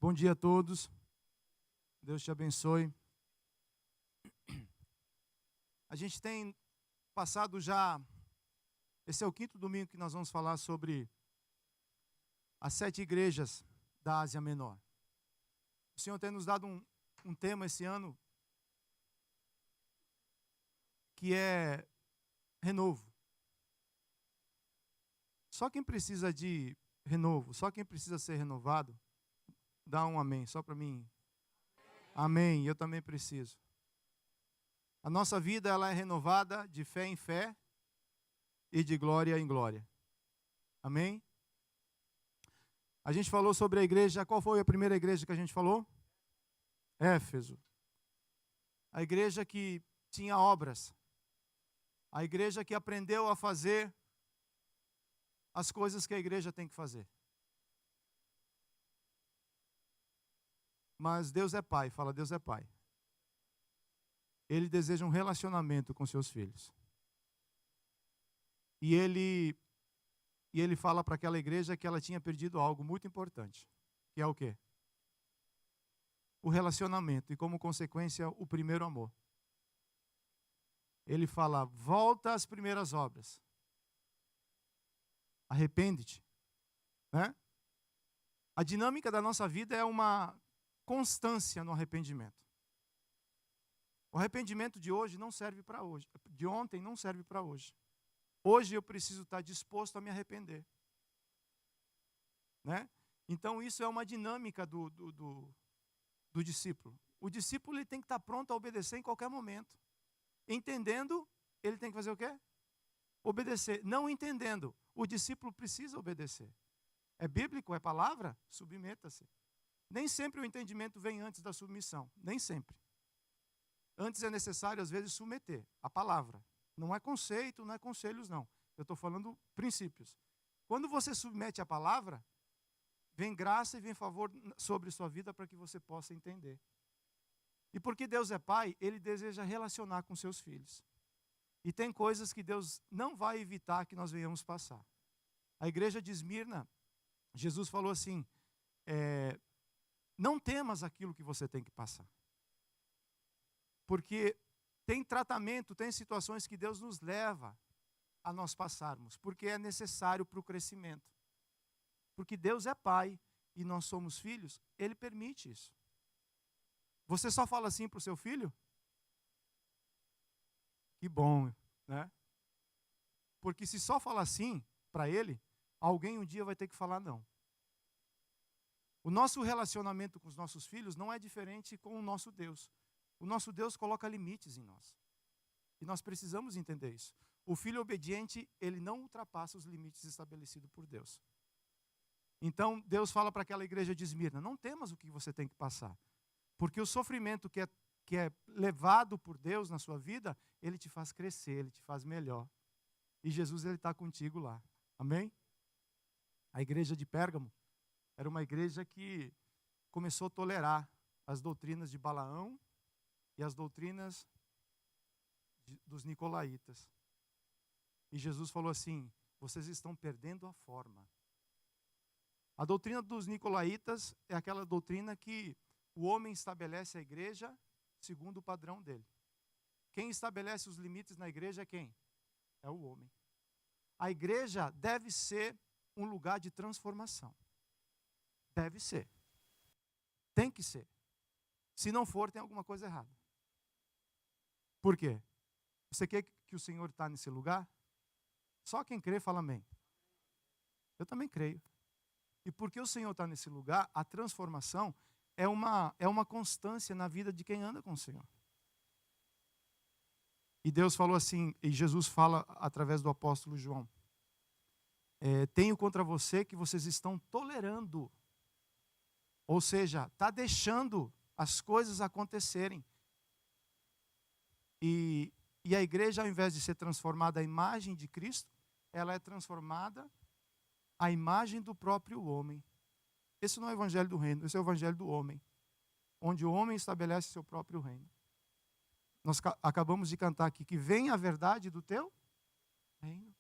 Bom dia a todos. Deus te abençoe. A gente tem passado já, esse é o 5º domingo que nós vamos falar sobre as 7 igrejas da Ásia Menor. O Senhor tem nos dado um tema esse ano que é renovo. Só quem precisa de renovo, só quem precisa ser renovado, dá um amém, só para mim. Amém, eu também preciso. A nossa vida ela é renovada de fé em fé e de glória em glória. Amém? A gente falou sobre a igreja, qual foi a primeira igreja que a gente falou? Éfeso. A igreja que tinha obras. A igreja que aprendeu a fazer as coisas que a igreja tem que fazer. Mas Deus é Pai, fala Deus é Pai. Ele deseja um relacionamento com seus filhos. E ele fala para aquela igreja que ela tinha perdido algo muito importante. Que é o quê? O relacionamento e, como consequência, o primeiro amor. Ele fala, volta às primeiras obras. Arrepende-te. Né? A dinâmica da nossa vida é uma constância no arrependimento. O arrependimento de hoje não serve para hoje. De ontem não serve para hoje. Hoje eu preciso estar disposto a me arrepender. Né? Então isso é uma dinâmica do discípulo. O discípulo ele tem que estar pronto a obedecer em qualquer momento. Entendendo, ele tem que fazer o quê? Obedecer. Não entendendo, o discípulo precisa obedecer. É bíblico, é palavra? Submeta-se. Nem sempre o entendimento vem antes da submissão. Nem sempre. Antes é necessário, às vezes, submeter a palavra. Não é conceito, não é conselhos, não. Eu estou falando princípios. Quando você submete a palavra, vem graça e vem favor sobre sua vida para que você possa entender. E porque Deus é Pai, Ele deseja relacionar com seus filhos. E tem coisas que Deus não vai evitar que nós venhamos passar. A igreja de Esmirna, Jesus falou assim, não temas aquilo que você tem que passar. Porque tem tratamento, tem situações que Deus nos leva a nós passarmos, porque é necessário para o crescimento. Porque Deus é Pai e nós somos filhos, Ele permite isso. Você só fala assim para o seu filho? Que bom, né? Porque se só falar assim para ele, alguém um dia vai ter que falar não. O nosso relacionamento com os nossos filhos não é diferente com o nosso Deus. O nosso Deus coloca limites em nós. E nós precisamos entender isso. O filho obediente, ele não ultrapassa os limites estabelecidos por Deus. Então, Deus fala para aquela igreja de Esmirna, não temas o que você tem que passar. Porque o sofrimento que é levado por Deus na sua vida, ele te faz crescer, ele te faz melhor. E Jesus, ele está contigo lá. Amém? A igreja de Pérgamo era uma igreja que começou a tolerar as doutrinas de Balaão e as doutrinas dos nicolaítas. E Jesus falou assim, vocês estão perdendo a forma. A doutrina dos nicolaítas é aquela doutrina que o homem estabelece a igreja segundo o padrão dele. Quem estabelece os limites na igreja é quem? É o homem. A igreja deve ser um lugar de transformação. Deve ser. Tem que ser. Se não for, tem alguma coisa errada. Por quê? Você quer que o Senhor está nesse lugar? Só quem crê fala amém. Eu também creio. E porque o Senhor está nesse lugar, a transformação é uma constância na vida de quem anda com o Senhor. E Deus falou assim, e Jesus fala através do apóstolo João, tenho contra você que vocês estão tolerando, ou seja, está deixando as coisas acontecerem. E a igreja, ao invés de ser transformada à imagem de Cristo, ela é transformada à imagem do próprio homem. Esse não é o evangelho do reino, esse é o evangelho do homem, onde o homem estabelece seu próprio reino. Nós acabamos de cantar aqui que vem a verdade do teu reino.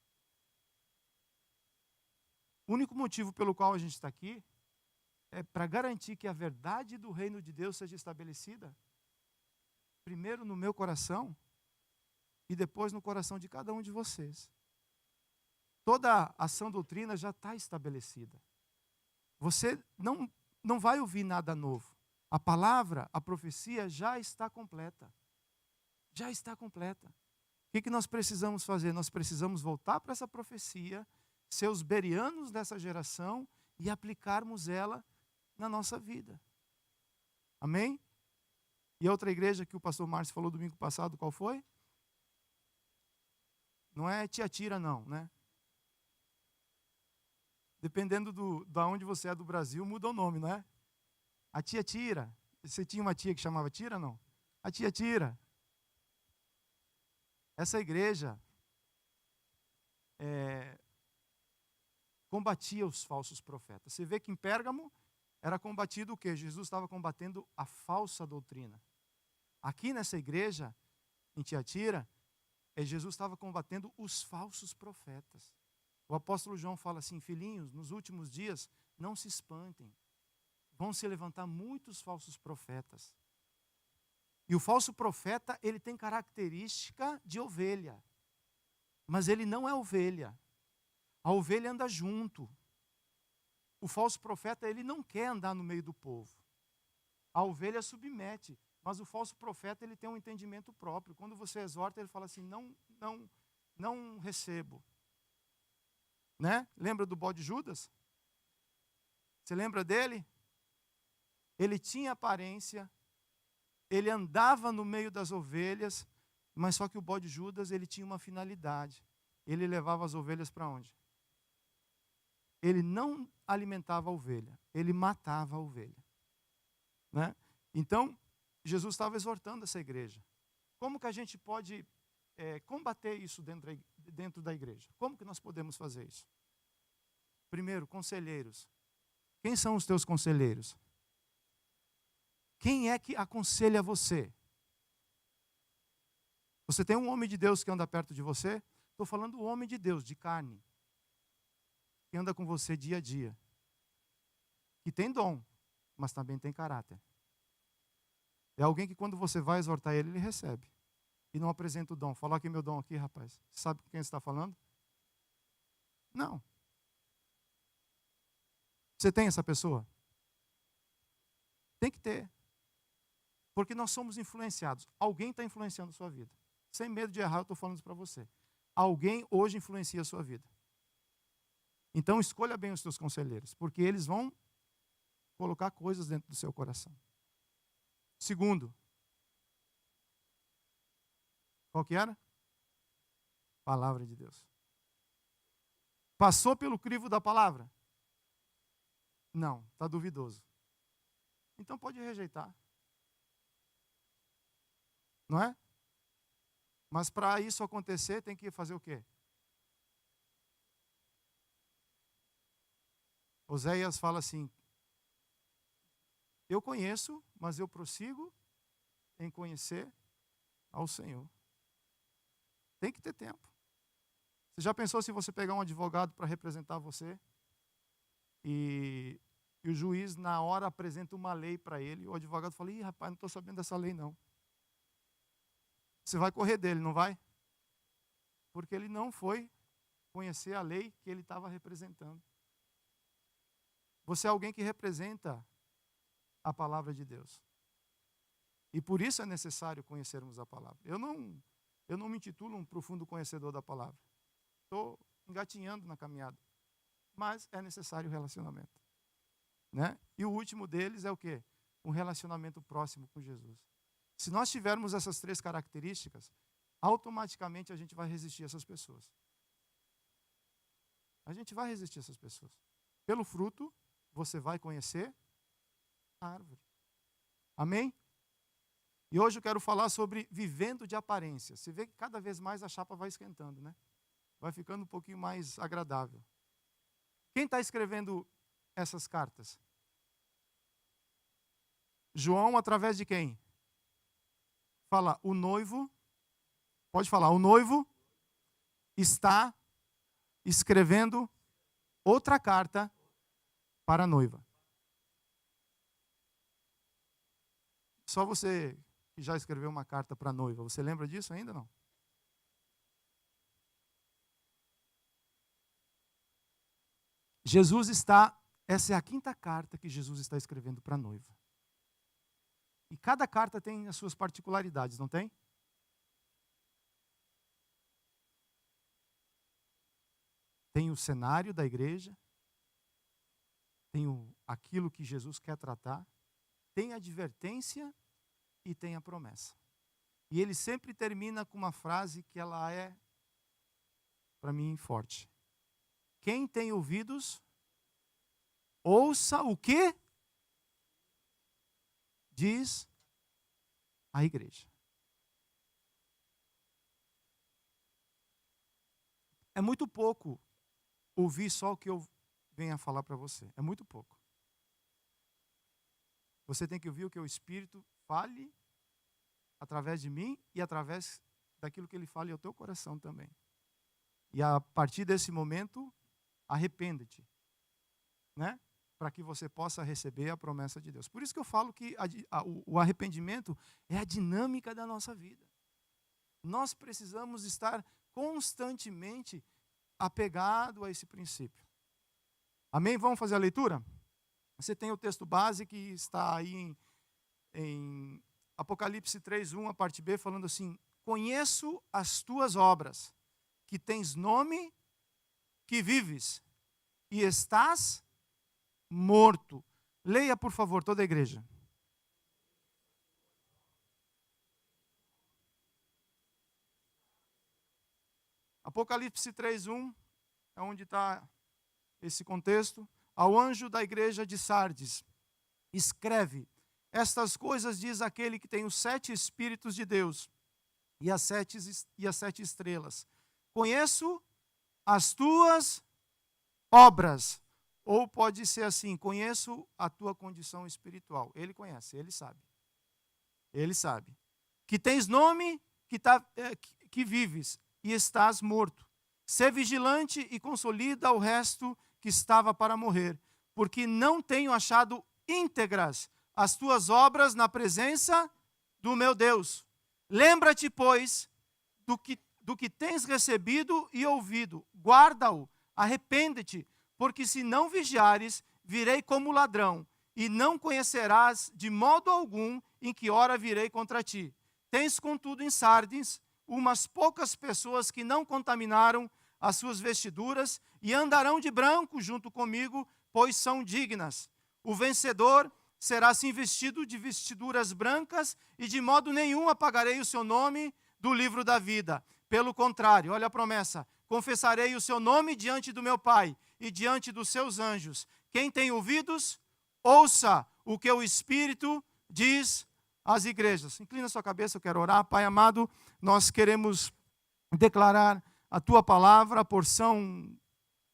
O único motivo pelo qual a gente está aqui para garantir que a verdade do reino de Deus seja estabelecida, primeiro no meu coração e depois no coração de cada um de vocês. Toda a sã doutrina já está estabelecida. Você não vai ouvir nada novo. A palavra, a profecia já está completa. Já está completa. O que nós precisamos fazer? Nós precisamos voltar para essa profecia, ser os bereanos dessa geração e aplicarmos ela na nossa vida. Amém? E a outra igreja que o pastor Márcio falou domingo passado, qual foi? Não é Tiatira, não, né? Dependendo da onde você é do Brasil, muda o nome, não é? A tia Tira. Você tinha uma tia que chamava Tira, não? A tia Tira. Essa igreja combatia os falsos profetas. Você vê que em Pérgamo era combatido o quê? Jesus estava combatendo a falsa doutrina. Aqui nessa igreja, em Tiatira, Jesus estava combatendo os falsos profetas. O apóstolo João fala assim: filhinhos, nos últimos dias, não se espantem. Vão se levantar muitos falsos profetas. E o falso profeta, ele tem característica de ovelha. Mas ele não é ovelha. A ovelha anda junto. O falso profeta, ele não quer andar no meio do povo. A ovelha submete. Mas o falso profeta, ele tem um entendimento próprio. Quando você exorta, ele fala assim: não recebo. Né? Lembra do bode Judas? Você lembra dele? Ele tinha aparência, ele andava no meio das ovelhas, mas só que o bode Judas, ele tinha uma finalidade. Ele levava as ovelhas para onde? Ele não alimentava a ovelha, ele matava a ovelha. Né? Então, Jesus estava exortando essa igreja. Como que a gente pode combater isso dentro da igreja? Como que nós podemos fazer isso? Primeiro, conselheiros. Quem são os teus conselheiros? Quem é que aconselha você? Você tem um homem de Deus que anda perto de você? Estou falando do homem de Deus, de carne. Que anda com você dia a dia. Que tem dom, mas também tem caráter. É alguém que quando você vai exortar ele, ele recebe. E não apresenta o dom. Fala aqui meu dom aqui, rapaz. Você sabe com quem você está falando? Não. Você tem essa pessoa? Tem que ter. Porque nós somos influenciados. Alguém está influenciando a sua vida. Sem medo de errar, eu estou falando isso para você. Alguém hoje influencia a sua vida. Então escolha bem os seus conselheiros, porque eles vão colocar coisas dentro do seu coração. Segundo, qual que era? Palavra de Deus. Passou pelo crivo da palavra? Não, está duvidoso. Então pode rejeitar. Não é? Mas para isso acontecer, tem que fazer o quê? Oséias fala assim: eu conheço, mas eu prossigo em conhecer ao Senhor. Tem que ter tempo. Você já pensou se você pegar um advogado para representar você e o juiz na hora apresenta uma lei para ele, o advogado fala: ih, rapaz, não estou sabendo dessa lei não. Você vai correr dele, não vai? Porque ele não foi conhecer a lei que ele estava representando. Você é alguém que representa a palavra de Deus. E por isso é necessário conhecermos a palavra. Eu não me intitulo um profundo conhecedor da palavra. Estou engatinhando na caminhada. Mas é necessário relacionamento. Né? E o último deles é o quê? Um relacionamento próximo com Jesus. Se nós tivermos essas três características, automaticamente a gente vai resistir a essas pessoas. A gente vai resistir a essas pessoas. Pelo fruto, você vai conhecer a árvore. Amém? E hoje eu quero falar sobre vivendo de aparência. Você vê que cada vez mais a chapa vai esquentando, né? Vai ficando um pouquinho mais agradável. Quem está escrevendo essas cartas? João, através de quem? Fala, o noivo, pode falar, o noivo está escrevendo outra carta para a noiva. Só você que já escreveu uma carta para a noiva, você lembra disso ainda não? Essa é a 5ª carta que Jesus está escrevendo para a noiva. E cada carta tem as suas particularidades, não tem? Tem o cenário da igreja, tem aquilo que Jesus quer tratar, tem a advertência e tem a promessa. E ele sempre termina com uma frase que ela é, para mim, forte. Quem tem ouvidos, ouça o que diz a igreja. É muito pouco ouvir só o que eu venho a falar para você. É muito pouco. Você tem que ouvir o que o Espírito fale através de mim e através daquilo que ele fale ao teu coração também. E a partir desse momento, arrepende-te, né? Para que você possa receber a promessa de Deus. Por isso que eu falo que o arrependimento é a dinâmica da nossa vida. Nós precisamos estar constantemente apegado a esse princípio. Amém? Vamos fazer a leitura? Você tem o texto base que está aí em Apocalipse 3:1, a parte B, falando assim: conheço as tuas obras, que tens nome, que vives, e estás morto. Leia, por favor, toda a igreja. Apocalipse 3:1 é onde está esse contexto. Ao anjo da igreja de Sardes, escreve: estas coisas diz aquele que tem os 7 Espíritos de Deus e as 7 estrelas. Conheço as tuas obras. Ou pode ser assim: conheço a tua condição espiritual. Ele conhece, ele sabe. Ele sabe. Que tens nome, que vives e estás morto. Sê vigilante e consolida o resto que estava para morrer, porque não tenho achado íntegras as tuas obras na presença do meu Deus. Lembra-te, pois, do que tens recebido e ouvido. Guarda-o, arrepende-te, porque se não vigiares, virei como ladrão, e não conhecerás de modo algum em que hora virei contra ti. Tens, contudo, em Sardes umas poucas pessoas que não contaminaram as suas vestiduras e andarão de branco junto comigo, pois são dignas. O vencedor será assim vestido de vestiduras brancas e de modo nenhum apagarei o seu nome do livro da vida. Pelo contrário, olha a promessa: confessarei o seu nome diante do meu Pai e diante dos seus anjos. Quem tem ouvidos, ouça o que o Espírito diz às igrejas. Inclina sua cabeça, eu quero orar. Pai amado, nós queremos declarar a tua palavra, a porção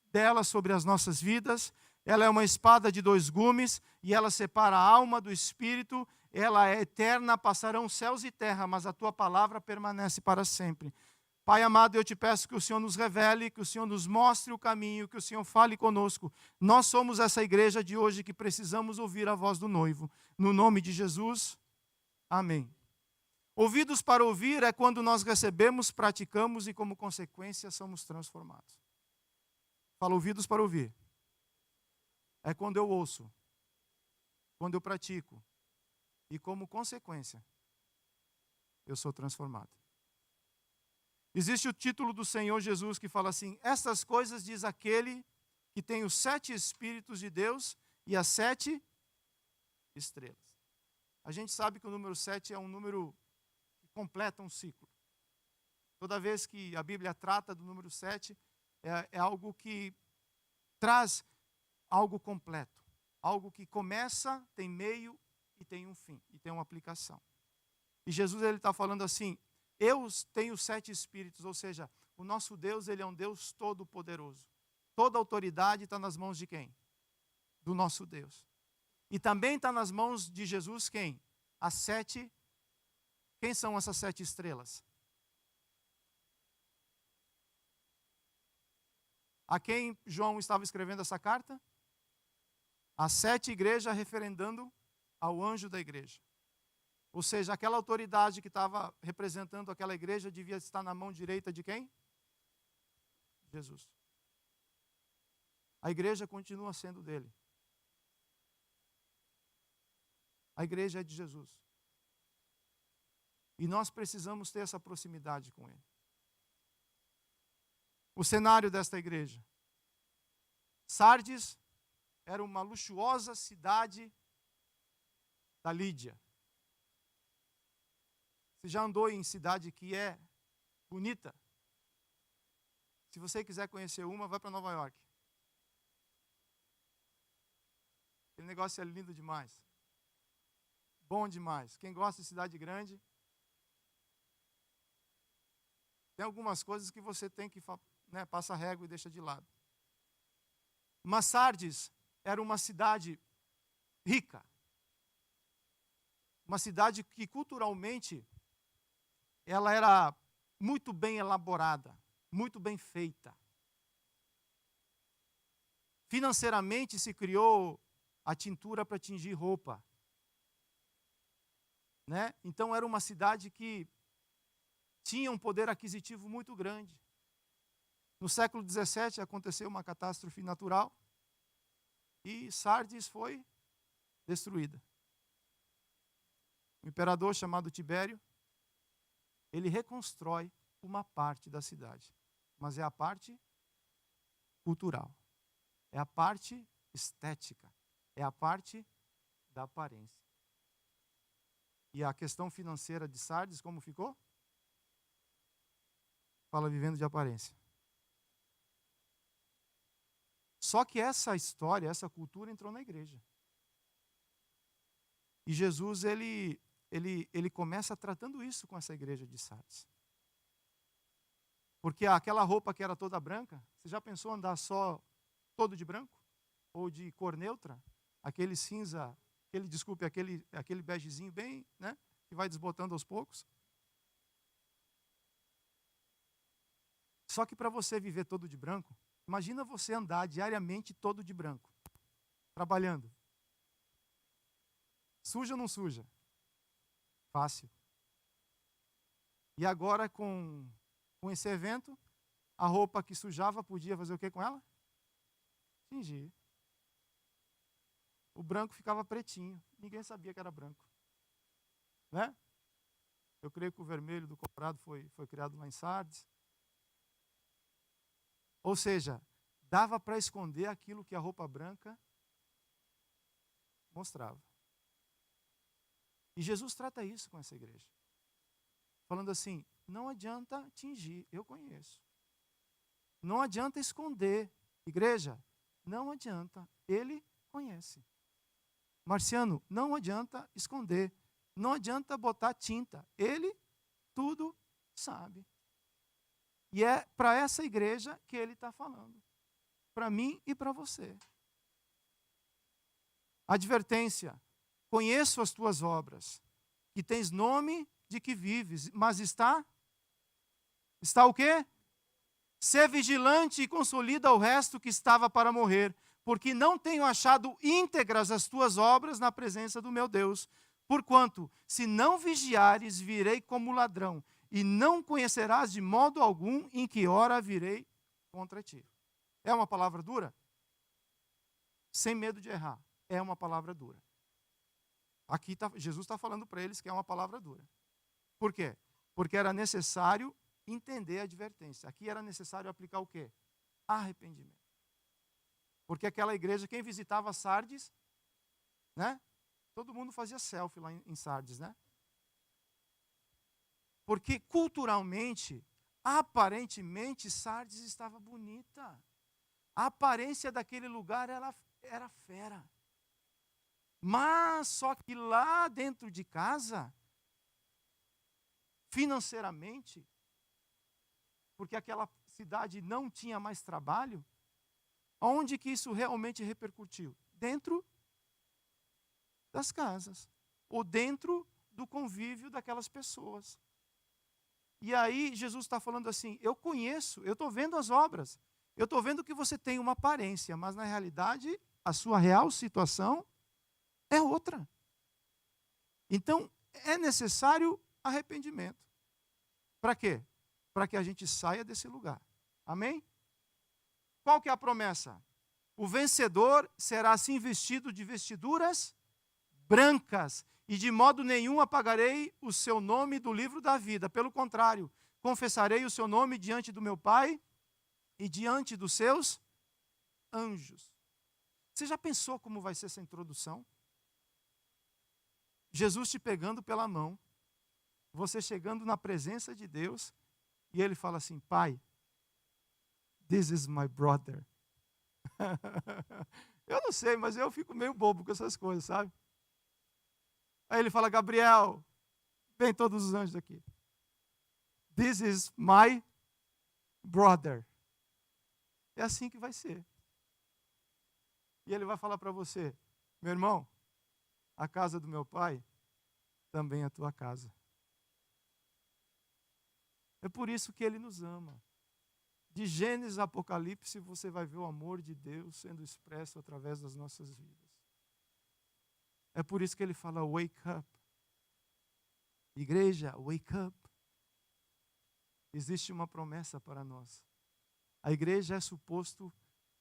dela sobre as nossas vidas. Ela é uma espada de 2 gumes e ela separa a alma do espírito. Ela é eterna, passarão céus e terra, mas a tua palavra permanece para sempre. Pai amado, eu te peço que o Senhor nos revele, que o Senhor nos mostre o caminho, que o Senhor fale conosco. Nós somos essa igreja de hoje que precisamos ouvir a voz do noivo. No nome de Jesus, amém. Ouvidos para ouvir é quando nós recebemos, praticamos e, como consequência, somos transformados. Fala, ouvidos para ouvir. É quando eu ouço, quando eu pratico e, como consequência, eu sou transformado. Existe o título do Senhor Jesus que fala assim: estas coisas diz aquele que tem os 7 Espíritos de Deus e as 7 estrelas. A gente sabe que o número 7 é um número completa um ciclo. Toda vez que a Bíblia trata do número 7, é algo que traz algo completo. Algo que começa, tem meio e tem um fim. E tem uma aplicação. E Jesus está falando assim: eu tenho 7 Espíritos, ou seja, o nosso Deus, ele é um Deus todo-poderoso. Toda autoridade está nas mãos de quem? Do nosso Deus. E também está nas mãos de Jesus quem? As 7. Quem são essas 7 estrelas? A quem João estava escrevendo essa carta? As 7 igrejas referendando ao anjo da igreja. Ou seja, aquela autoridade que estava representando aquela igreja devia estar na mão direita de quem? Jesus. A igreja continua sendo dele. A igreja é de Jesus. E nós precisamos ter essa proximidade com ele. O cenário desta igreja. Sardes era uma luxuosa cidade da Lídia. Você já andou em cidade que é bonita? Se você quiser conhecer uma, vai para Nova York. Aquele negócio é lindo demais. Bom demais. Quem gosta de cidade grande, tem algumas coisas que você tem que, passa régua e deixa de lado. Mas Sardes era uma cidade rica. Uma cidade que culturalmente ela era muito bem elaborada, muito bem feita. Financeiramente se criou a tintura para tingir roupa. Então era uma cidade que tinha um poder aquisitivo muito grande. No século XVII aconteceu uma catástrofe natural e Sardes foi destruída. O imperador chamado Tibério, ele reconstrói uma parte da cidade, mas é a parte cultural, é a parte estética, é a parte da aparência. E a questão financeira de Sardes, como ficou? Fala vivendo de aparência. Só que essa história, essa cultura entrou na igreja. E Jesus, ele começa tratando isso com essa igreja de Sardes. Porque aquela roupa que era toda branca, você já pensou andar só todo de branco? Ou de cor neutra? Aquele cinza, aquele begezinho bem, que vai desbotando aos poucos. Só que para você viver todo de branco, imagina você andar diariamente todo de branco, trabalhando. Suja ou não suja? Fácil. E agora com esse evento, a roupa que sujava podia fazer o que com ela? Tingir. O branco ficava pretinho. Ninguém sabia que era branco. Eu creio que o vermelho do Colorado foi criado lá em Sardes. Ou seja, dava para esconder aquilo que a roupa branca mostrava. E Jesus trata isso com essa igreja. Falando assim, não adianta tingir, eu conheço. Não adianta esconder. Igreja, não adianta, ele conhece. Marciano, não adianta esconder. Não adianta botar tinta, ele tudo sabe. E é para essa igreja que ele está falando. Para mim e para você. Advertência. Conheço as tuas obras, que tens nome de que vives, mas está o quê? Sê vigilante e consolida o resto que estava para morrer, porque não tenho achado íntegras as tuas obras na presença do meu Deus. Porquanto, se não vigiares, virei como ladrão, e não conhecerás de modo algum em que hora virei contra ti. É uma palavra dura? Sem medo de errar. É uma palavra dura. Aqui Jesus está falando para eles que é uma palavra dura. Por quê? Porque era necessário entender a advertência. Aqui era necessário aplicar o quê? Arrependimento. Porque aquela igreja, quem visitava Sardes, todo mundo fazia selfie lá em Sardes, Porque culturalmente, aparentemente, Sardes estava bonita. A aparência daquele lugar era fera. Mas só que lá dentro de casa, financeiramente, porque aquela cidade não tinha mais trabalho, onde que isso realmente repercutiu? Dentro das casas, ou dentro do convívio daquelas pessoas. E aí Jesus está falando assim, eu conheço, eu estou vendo as obras, eu estou vendo que você tem uma aparência, mas na realidade a sua real situação é outra. Então, é necessário arrependimento. Para quê? Para que a gente saia desse lugar. Amém? Qual que é a promessa? O vencedor será assim vestido de vestiduras brancas, e de modo nenhum apagarei o seu nome do livro da vida. Pelo contrário, confessarei o seu nome diante do meu Pai e diante dos seus anjos. Você já pensou como vai ser essa introdução? Jesus te pegando pela mão, você chegando na presença de Deus, e ele fala assim: Pai, this is my brother. Eu não sei, mas eu fico meio bobo com essas coisas, sabe? Aí ele fala: Gabriel, vem todos os anjos aqui. This is my brother. É assim que vai ser. E ele vai falar para você: meu irmão, a casa do meu pai também é a tua casa. É por isso que ele nos ama. De Gênesis a Apocalipse, você vai ver o amor de Deus sendo expresso através das nossas vidas. É por isso que ele fala: wake up. Igreja, wake up. Existe uma promessa para nós. A igreja é suposto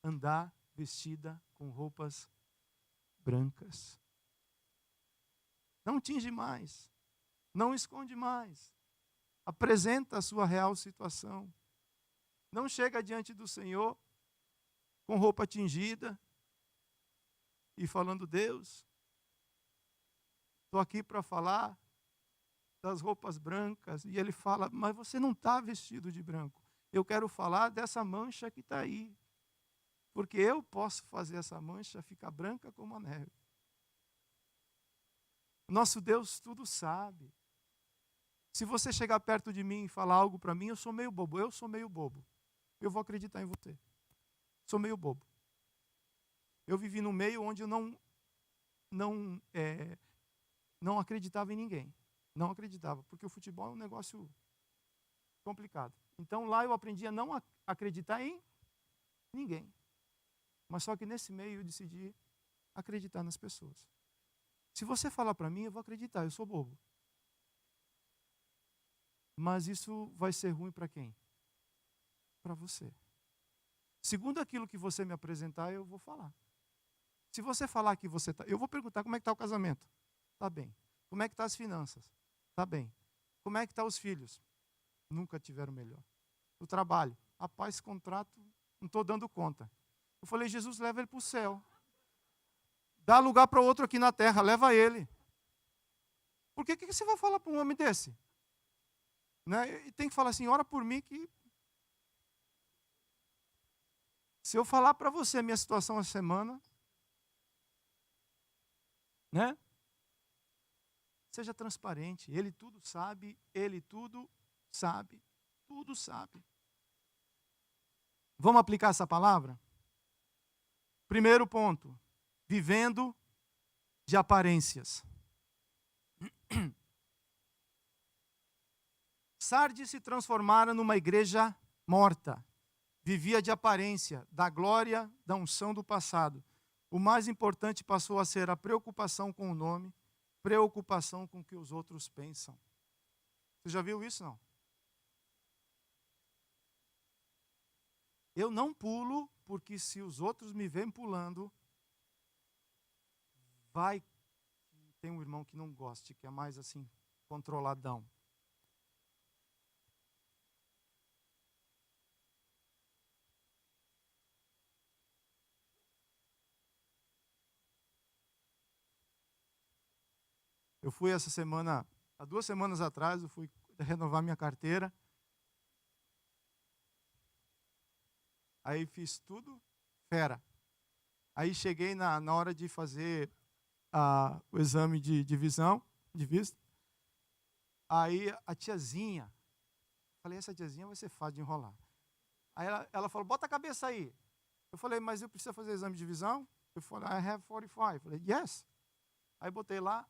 andar vestida com roupas brancas. Não tinge mais. Não esconde mais. Apresenta a sua real situação. Não chega diante do Senhor com roupa tingida e falando: Deus, estou aqui para falar das roupas brancas. E ele fala: mas você não está vestido de branco. Eu quero falar dessa mancha que está aí. Porque eu posso fazer essa mancha ficar branca como a neve. Nosso Deus tudo sabe. Se você chegar perto de mim e falar algo para mim, eu sou meio bobo. Eu sou meio bobo. Eu vou acreditar em você. Sou meio bobo. Eu vivi num meio onde eu não acreditava em ninguém. Não acreditava, porque o futebol é um negócio complicado. Então lá eu aprendi a não acreditar em ninguém. Mas só que nesse meio eu decidi acreditar nas pessoas. Se você falar para mim, eu vou acreditar, eu sou bobo. Mas isso vai ser ruim para quem? Para você. Segundo aquilo que você me apresentar, eu vou falar. Se você falar que você está... Eu vou perguntar: como é que está o casamento? Está bem. Como é que estão as finanças? Está bem. Como é que estão os filhos? Nunca tiveram melhor. O trabalho? Rapaz, esse contrato, não estou dando conta. Eu falei: Jesus, leva ele para o céu. Dá lugar para outro aqui na terra, leva ele. Por que você vai falar para um homem desse? Né? E tem que falar assim: ora por mim que... Se eu falar para você a minha situação essa semana, né? Seja transparente. Ele tudo sabe, ele tudo sabe, tudo sabe. Vamos aplicar essa palavra? Primeiro ponto: vivendo de aparências. Sardes se transformara numa igreja morta. Vivia de aparência, da glória, da unção do passado. O mais importante passou a ser a preocupação com o nome, preocupação com o que os outros pensam. Você já viu isso, não? Eu não pulo, porque se os outros me veem pulando, vai... Tem um irmão que não gosta, que é mais assim, controladão. Eu fui essa semana, há 2 semanas atrás, eu fui renovar minha carteira. Aí fiz tudo fera. Aí cheguei na hora de fazer o exame de visão, de vista. Aí a tiazinha, falei: essa tiazinha vai ser fácil de enrolar. Aí ela falou: bota a cabeça aí. Eu falei: mas eu preciso fazer exame de visão? Eu falei: I have 45. Eu falei: yes. Aí botei lá,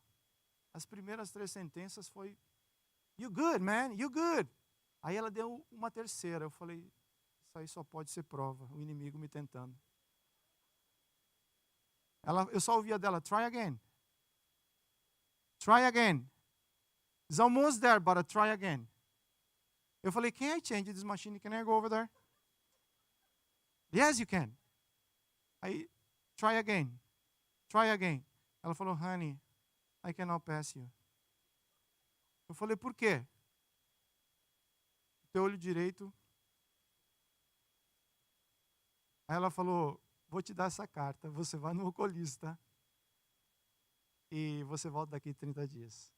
as primeiras 3 sentenças foi: you good, man, you good. Aí ela deu uma terceira. Eu falei: isso aí só pode ser prova, o inimigo me tentando. Eu só ouvia dela: try again. Try again. It's almost there, but I'll try again. Eu falei, can I change this machine? Can I go over there? Yes, you can. Aí, try again. Try again. Ela falou, honey, I cannot pass you. Eu falei, por quê? Teu olho direito. Aí ela falou, vou te dar essa carta, você vai no oculista e você volta daqui 30 dias.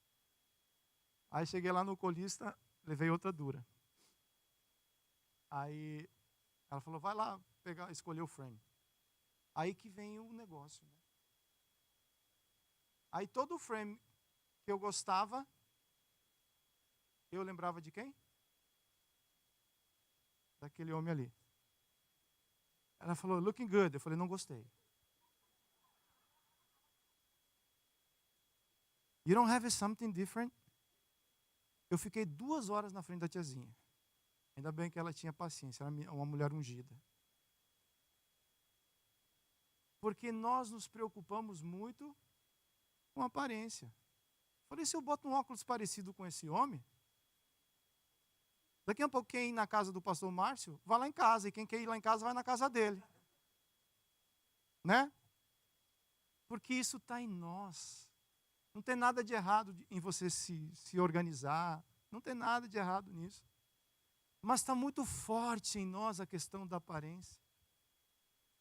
Aí cheguei lá no oculista, levei outra dura. Aí ela falou, vai lá escolher o frame. Aí que vem o negócio, né? Aí todo o frame que eu gostava, eu lembrava de quem? Daquele homem ali. Ela falou, looking good. Eu falei, não gostei. You don't have something different? Eu fiquei 2 horas na frente da tiazinha. Ainda bem que ela tinha paciência, era uma mulher ungida. Porque nós nos preocupamos muito com a aparência. Eu falei, se eu boto um óculos parecido com esse homem, daqui a pouco quem ir na casa do pastor Márcio, vai lá em casa. E quem quer ir lá em casa, vai na casa dele. Né? Porque isso está em nós. Não tem nada de errado em você se organizar. Não tem nada de errado nisso. Mas está muito forte em nós a questão da aparência.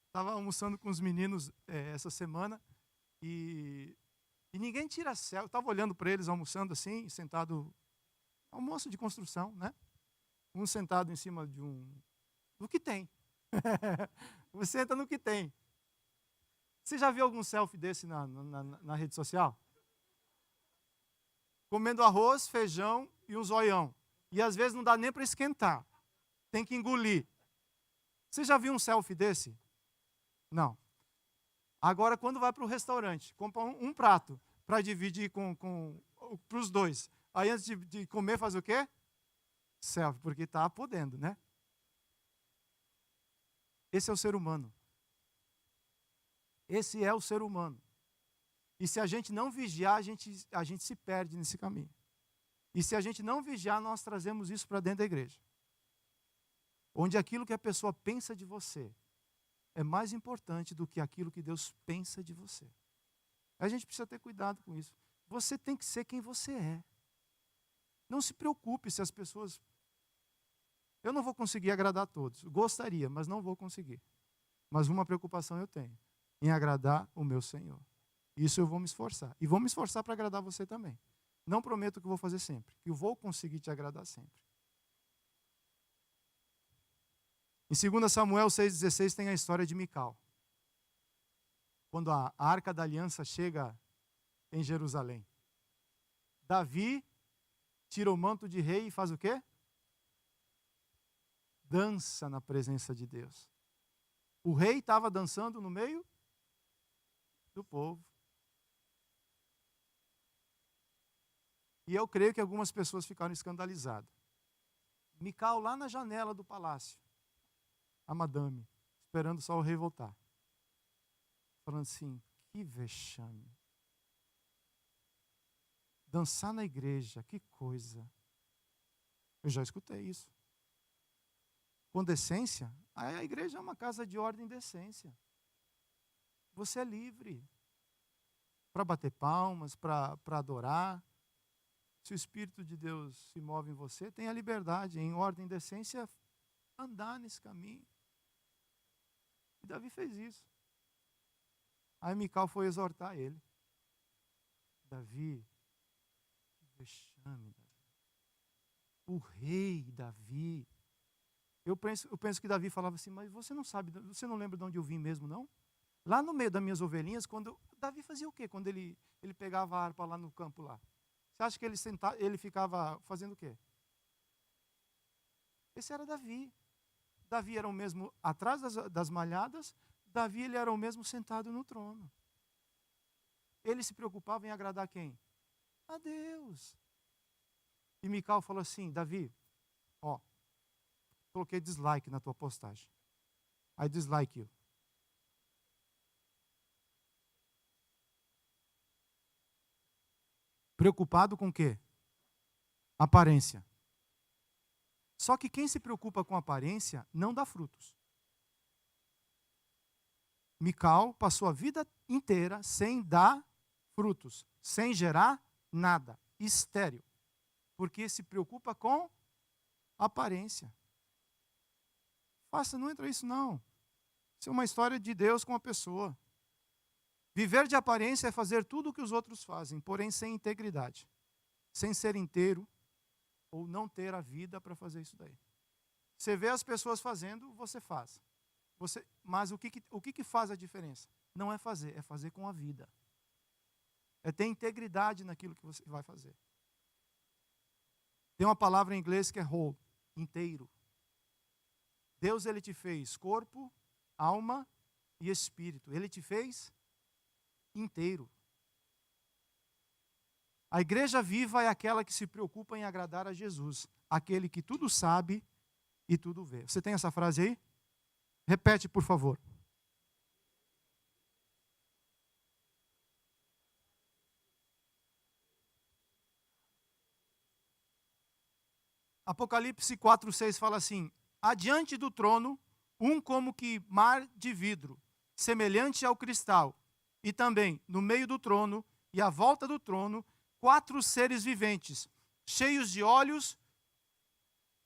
Estava almoçando com os meninos essa semana e ninguém tira selfie. Estava olhando para eles almoçando assim, sentado, almoço de construção, né? Um sentado em cima do que tem. Você senta no que tem. Você já viu algum selfie desse na rede social? Comendo arroz, feijão e um zoião. E às vezes não dá nem para esquentar. Tem que engolir. Você já viu um selfie desse? Não. Agora, quando vai para o restaurante, compra um prato para dividir para os dois. Aí antes de comer, faz o quê? Selfie, porque está podendo, né? Esse é o ser humano. Esse é o ser humano. E se a gente não vigiar, a gente se perde nesse caminho. E se a gente não vigiar, nós trazemos isso para dentro da igreja. Onde aquilo que a pessoa pensa de você é mais importante do que aquilo que Deus pensa de você. A gente precisa ter cuidado com isso. Você tem que ser quem você é. Não se preocupe se as pessoas... Eu não vou conseguir agradar a todos. Gostaria, mas não vou conseguir. Mas uma preocupação eu tenho, em agradar o meu Senhor. Isso eu vou me esforçar. E vou me esforçar para agradar você também. Não prometo que vou fazer sempre, que eu vou conseguir te agradar sempre. Em 2 Samuel 6,16 tem a história de Mical. Quando a Arca da Aliança chega em Jerusalém. Davi tira o manto de rei e faz o quê? Dança na presença de Deus. O rei estava dançando no meio do povo. E eu creio que algumas pessoas ficaram escandalizadas. Mical lá na janela do palácio. A madame, esperando só o rei voltar. Falando assim, que vexame. Dançar na igreja, que coisa. Eu já escutei isso. Com decência, a igreja é uma casa de ordem e decência. Você é livre para bater palmas, para adorar. Se o Espírito de Deus se move em você, tenha liberdade, em ordem e decência, andar nesse caminho. E Davi fez isso. Aí Mical foi exortar ele. Davi, que vexame, Davi. O rei Davi. Eu penso que Davi falava assim, mas você não sabe, você não lembra de onde eu vim mesmo, não? Lá no meio das minhas ovelhinhas, Davi fazia o quê? Quando ele pegava a harpa lá no campo lá. Você acha que ele ficava fazendo o quê? Esse era Davi. Davi era o mesmo atrás das malhadas, Davi ele era o mesmo sentado no trono. Ele se preocupava em agradar quem? A Deus. E Mical falou assim, Davi, ó, coloquei dislike na tua postagem. I dislike you. Preocupado com o quê? Aparência. Só que quem se preocupa com aparência não dá frutos. Mical passou a vida inteira sem dar frutos, sem gerar nada, estéril, porque se preocupa com aparência. Faça, não entra isso não. Isso é uma história de Deus com a pessoa. Viver de aparência é fazer tudo o que os outros fazem, porém sem integridade, sem ser inteiro, ou não ter a vida para fazer isso daí. Você vê as pessoas fazendo, você faz. Mas o que faz a diferença? Não é fazer com a vida. É ter integridade naquilo que você vai fazer. Tem uma palavra em inglês que é whole, inteiro. Deus, Ele te fez corpo, alma e espírito. Ele te fez inteiro. A igreja viva é aquela que se preocupa em agradar a Jesus, aquele que tudo sabe e tudo vê. Você tem essa frase aí? Repete, por favor. Apocalipse 4:6 fala assim: adiante do trono, um como que mar de vidro, semelhante ao cristal, e também no meio do trono e à volta do trono, 4 seres viventes, cheios de olhos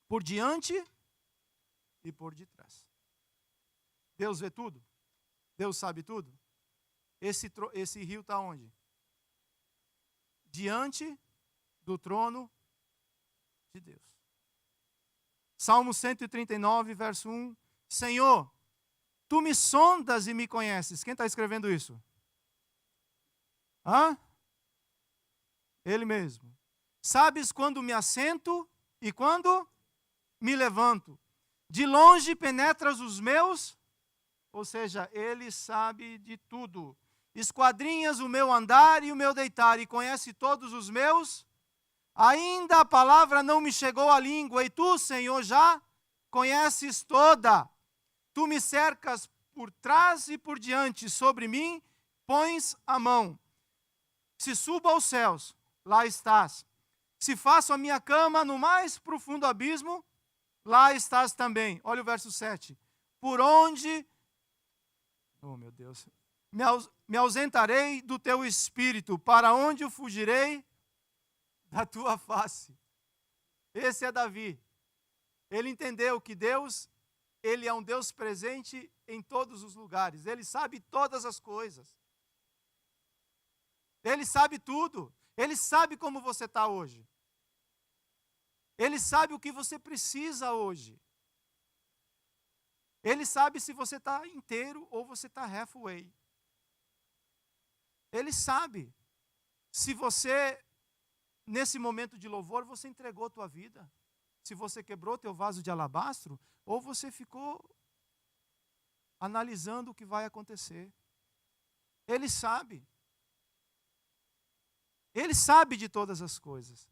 por diante e por detrás. Deus vê tudo? Deus sabe tudo? Esse rio está onde? Diante do trono de Deus. Salmo 139, verso 1. Senhor, tu me sondas e me conheces. Quem está escrevendo isso? Hã? Ele mesmo. Sabes quando me assento e quando me levanto. De longe penetras os meus, ou seja, Ele sabe de tudo. Esquadrinhas o meu andar e o meu deitar, e conhece todos os meus. Ainda a palavra não me chegou à língua, e tu, Senhor, já conheces toda. Tu me cercas por trás e por diante, sobre mim pões a mão. Se subo aos céus, lá estás. Se faço a minha cama no mais profundo abismo, lá estás também. Olha o verso 7. Por onde, oh meu Deus, me ausentarei do teu espírito, para onde eu fugirei da tua face. Esse é Davi. Ele entendeu que Deus, Ele é um Deus presente em todos os lugares. Ele sabe todas as coisas. Ele sabe tudo. Ele sabe como você está hoje. Ele sabe o que você precisa hoje. Ele sabe se você está inteiro ou você está halfway. Ele sabe se você, nesse momento de louvor, você entregou a tua vida. Se você quebrou teu vaso de alabastro, ou você ficou analisando o que vai acontecer. Ele sabe. Ele sabe de todas as coisas.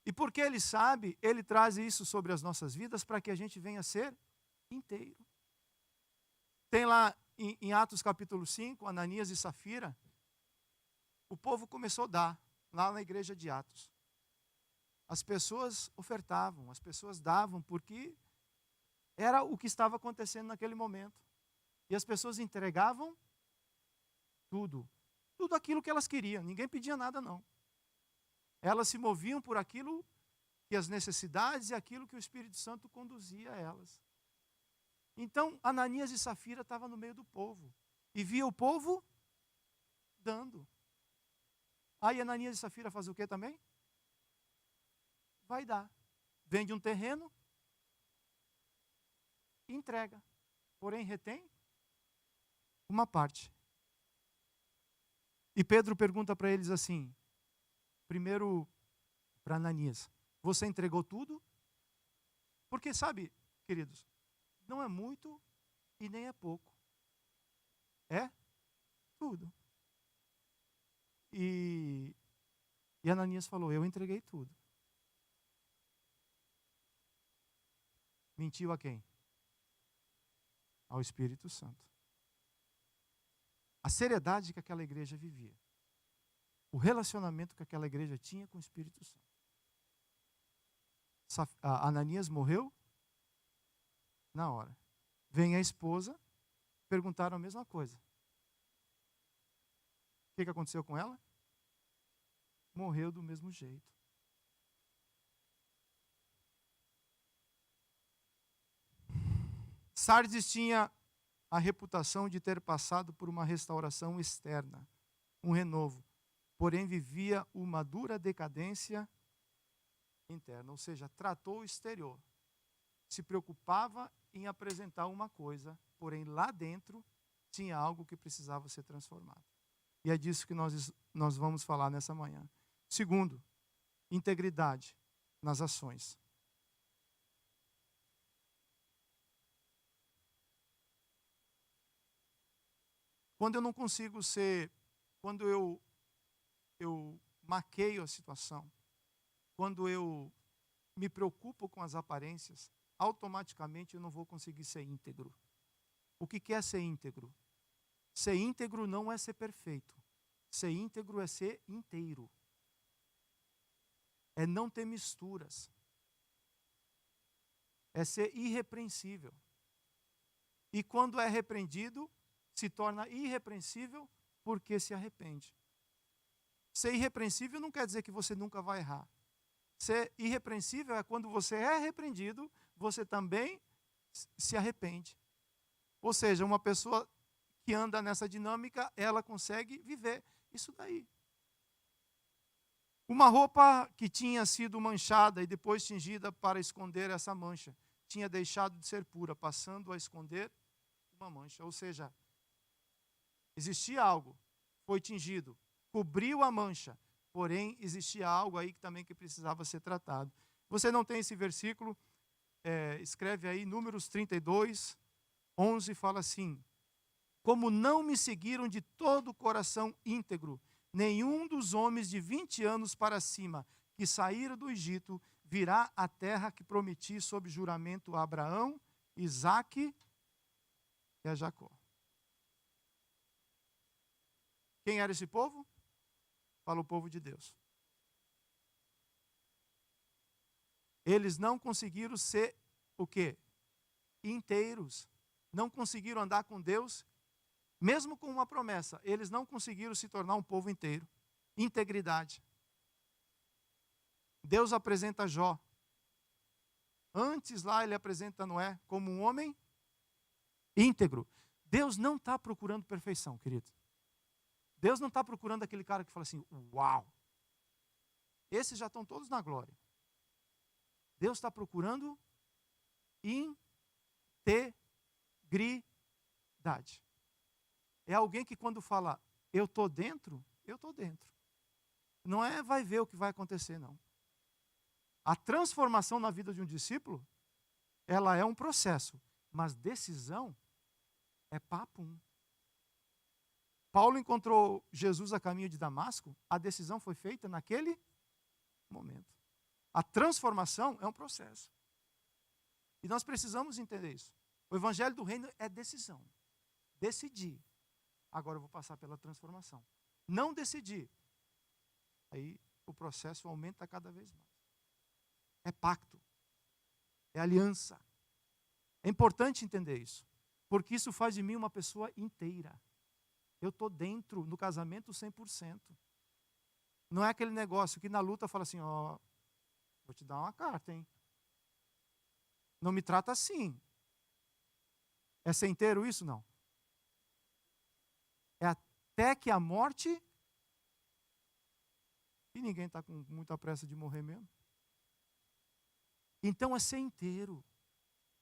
E porque Ele sabe, Ele traz isso sobre as nossas vidas para que a gente venha a ser inteiro. Tem lá em Atos capítulo 5, Ananias e Safira, o povo começou a dar, lá na igreja de Atos. As pessoas ofertavam, as pessoas davam, porque era o que estava acontecendo naquele momento. E as pessoas entregavam tudo. Tudo aquilo que elas queriam. Ninguém pedia nada, não. Elas se moviam por aquilo que as necessidades e aquilo que o Espírito Santo conduzia a elas. Então, Ananias e Safira estavam no meio do povo. E via o povo dando. Aí Ananias e Safira fazem o que também? Vai dar. Vende um terreno e entrega. Porém, retém uma parte. E Pedro pergunta para eles assim, primeiro para Ananias, você entregou tudo? Porque sabe, queridos, não é muito e nem é pouco. É tudo. E Ananias falou, eu entreguei tudo. Mentiu a quem? Ao Espírito Santo. A seriedade que aquela igreja vivia. O relacionamento que aquela igreja tinha com o Espírito Santo. Ananias morreu na hora. Vem a esposa, perguntaram a mesma coisa. O que aconteceu com ela? Morreu do mesmo jeito. Sardes tinha a reputação de ter passado por uma restauração externa, um renovo, porém vivia uma dura decadência interna, ou seja, tratou o exterior, se preocupava em apresentar uma coisa, porém lá dentro tinha algo que precisava ser transformado. E é disso que nós vamos falar nessa manhã. Segundo, integridade nas ações. Quando eu não consigo ser, quando eu maqueio a situação, quando eu me preocupo com as aparências, automaticamente eu não vou conseguir ser íntegro. O que é ser íntegro? Ser íntegro não é ser perfeito. Ser íntegro é ser inteiro. É não ter misturas. É ser irrepreensível. E quando é repreendido, se torna irrepreensível porque se arrepende. Ser irrepreensível não quer dizer que você nunca vai errar. Ser irrepreensível é quando você é repreendido, você também se arrepende. Ou seja, uma pessoa que anda nessa dinâmica, ela consegue viver isso daí. Uma roupa que tinha sido manchada e depois tingida para esconder essa mancha, tinha deixado de ser pura, passando a esconder uma mancha. Ou seja, existia algo, foi tingido, cobriu a mancha, porém existia algo aí que precisava ser tratado. Você não tem esse versículo? Escreve aí, Números 32, 11, fala assim: como não me seguiram de todo o coração íntegro, nenhum dos homens de 20 anos para cima que saíram do Egito virá à terra que prometi sob juramento a Abraão, Isaque e a Jacó. Quem era esse povo? Fala o povo de Deus. Eles não conseguiram ser o quê? Inteiros. Não conseguiram andar com Deus, mesmo com uma promessa. Eles não conseguiram se tornar um povo inteiro. Integridade. Deus apresenta Jó. Antes lá ele apresenta Noé como um homem íntegro. Deus não está procurando perfeição, querido. Deus não está procurando aquele cara que fala assim, uau. Esses já estão todos na glória. Deus está procurando integridade. É alguém que quando fala, eu estou dentro, eu estou dentro. Não é vai ver o que vai acontecer, não. A transformação na vida de um discípulo, ela é um processo. Mas decisão é papum. Paulo encontrou Jesus a caminho de Damasco, a decisão foi feita naquele momento. A transformação é um processo. E nós precisamos entender isso. O evangelho do reino é decisão. Decidir. Agora eu vou passar pela transformação. Não decidir. Aí o processo aumenta cada vez mais. É pacto. É aliança. É importante entender isso. Porque isso faz de mim uma pessoa inteira. Eu estou dentro no casamento 100%. Não é aquele negócio que na luta fala assim, ó, vou te dar uma carta, hein? Não me trata assim. É ser inteiro isso? Não. É até que a morte, e ninguém está com muita pressa de morrer mesmo. Então é ser inteiro.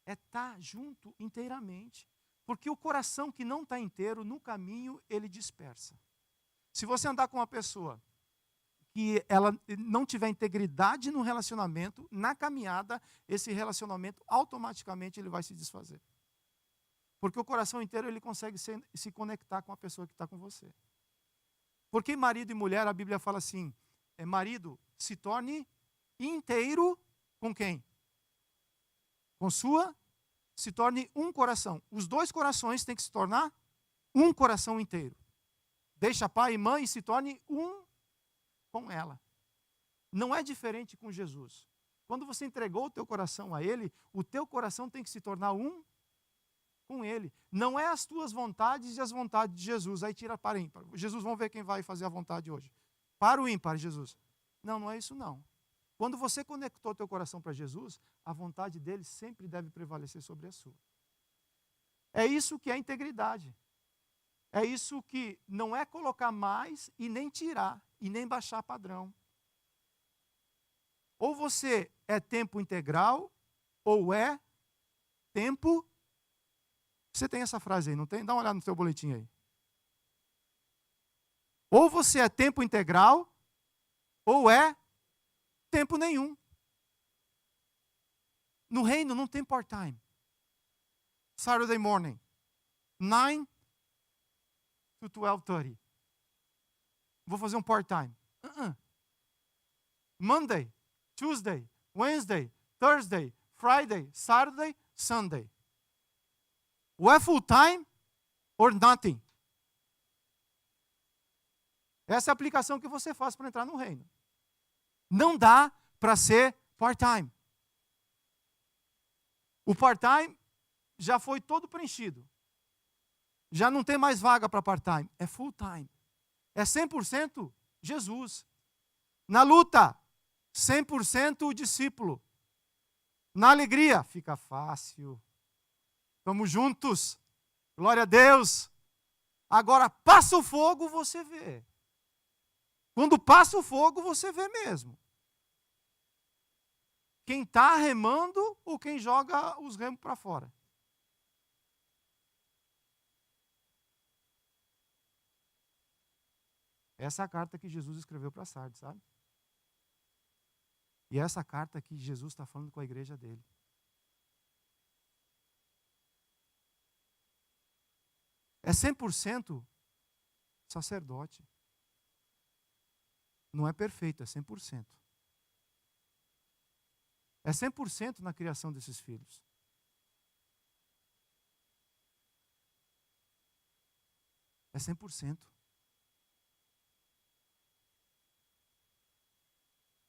É estar junto inteiramente. Porque o coração que não está inteiro, no caminho, ele dispersa. Se você andar com uma pessoa que ela não tiver integridade no relacionamento, na caminhada, esse relacionamento automaticamente ele vai se desfazer. Porque o coração inteiro ele consegue se conectar com a pessoa que está com você. Porque marido e mulher, a Bíblia fala assim, marido, se torne inteiro com quem? Com sua, se torne um coração. Os dois corações têm que se tornar um coração inteiro. Deixa pai e mãe e se torne um com ela. Não é diferente com Jesus. Quando você entregou o teu coração a Ele, o teu coração tem que se tornar um com Ele. Não é as tuas vontades e as vontades de Jesus. Aí tira para ímpar. Jesus, vamos ver quem vai fazer a vontade hoje. Para o ímpar, Jesus. Não, não é isso não. Quando você conectou teu coração para Jesus, a vontade dele sempre deve prevalecer sobre a sua. É isso que é integridade. É isso que não é colocar mais e nem tirar, e nem baixar padrão. Ou você é tempo integral, ou é tempo... Você tem essa frase aí, não tem? Dá uma olhada no seu boletim aí. Ou você é tempo integral, ou é tempo nenhum. No reino não tem part-time. Saturday morning, 9 to 12:30. Vou fazer um part-time. Monday, Tuesday, Wednesday, Thursday, Friday, Saturday, Sunday. Ou é full-time, or nothing. Essa é a aplicação que você faz para entrar no reino. Não dá para ser part-time. O part-time já foi todo preenchido. Já não tem mais vaga para part-time. É full-time. É 100% Jesus. Na luta, 100% o discípulo. Na alegria, fica fácil. Estamos juntos. Glória a Deus. Agora, passa o fogo, você vê. Quando passa o fogo, você vê mesmo. Quem está remando ou quem joga os remos para fora. Essa é a carta que Jesus escreveu para Sardes, sabe? E essa é a carta que Jesus está falando com a igreja dele. É 100% sacerdote. Não é perfeito, é 100%. É 100% na criação desses filhos. É 100%.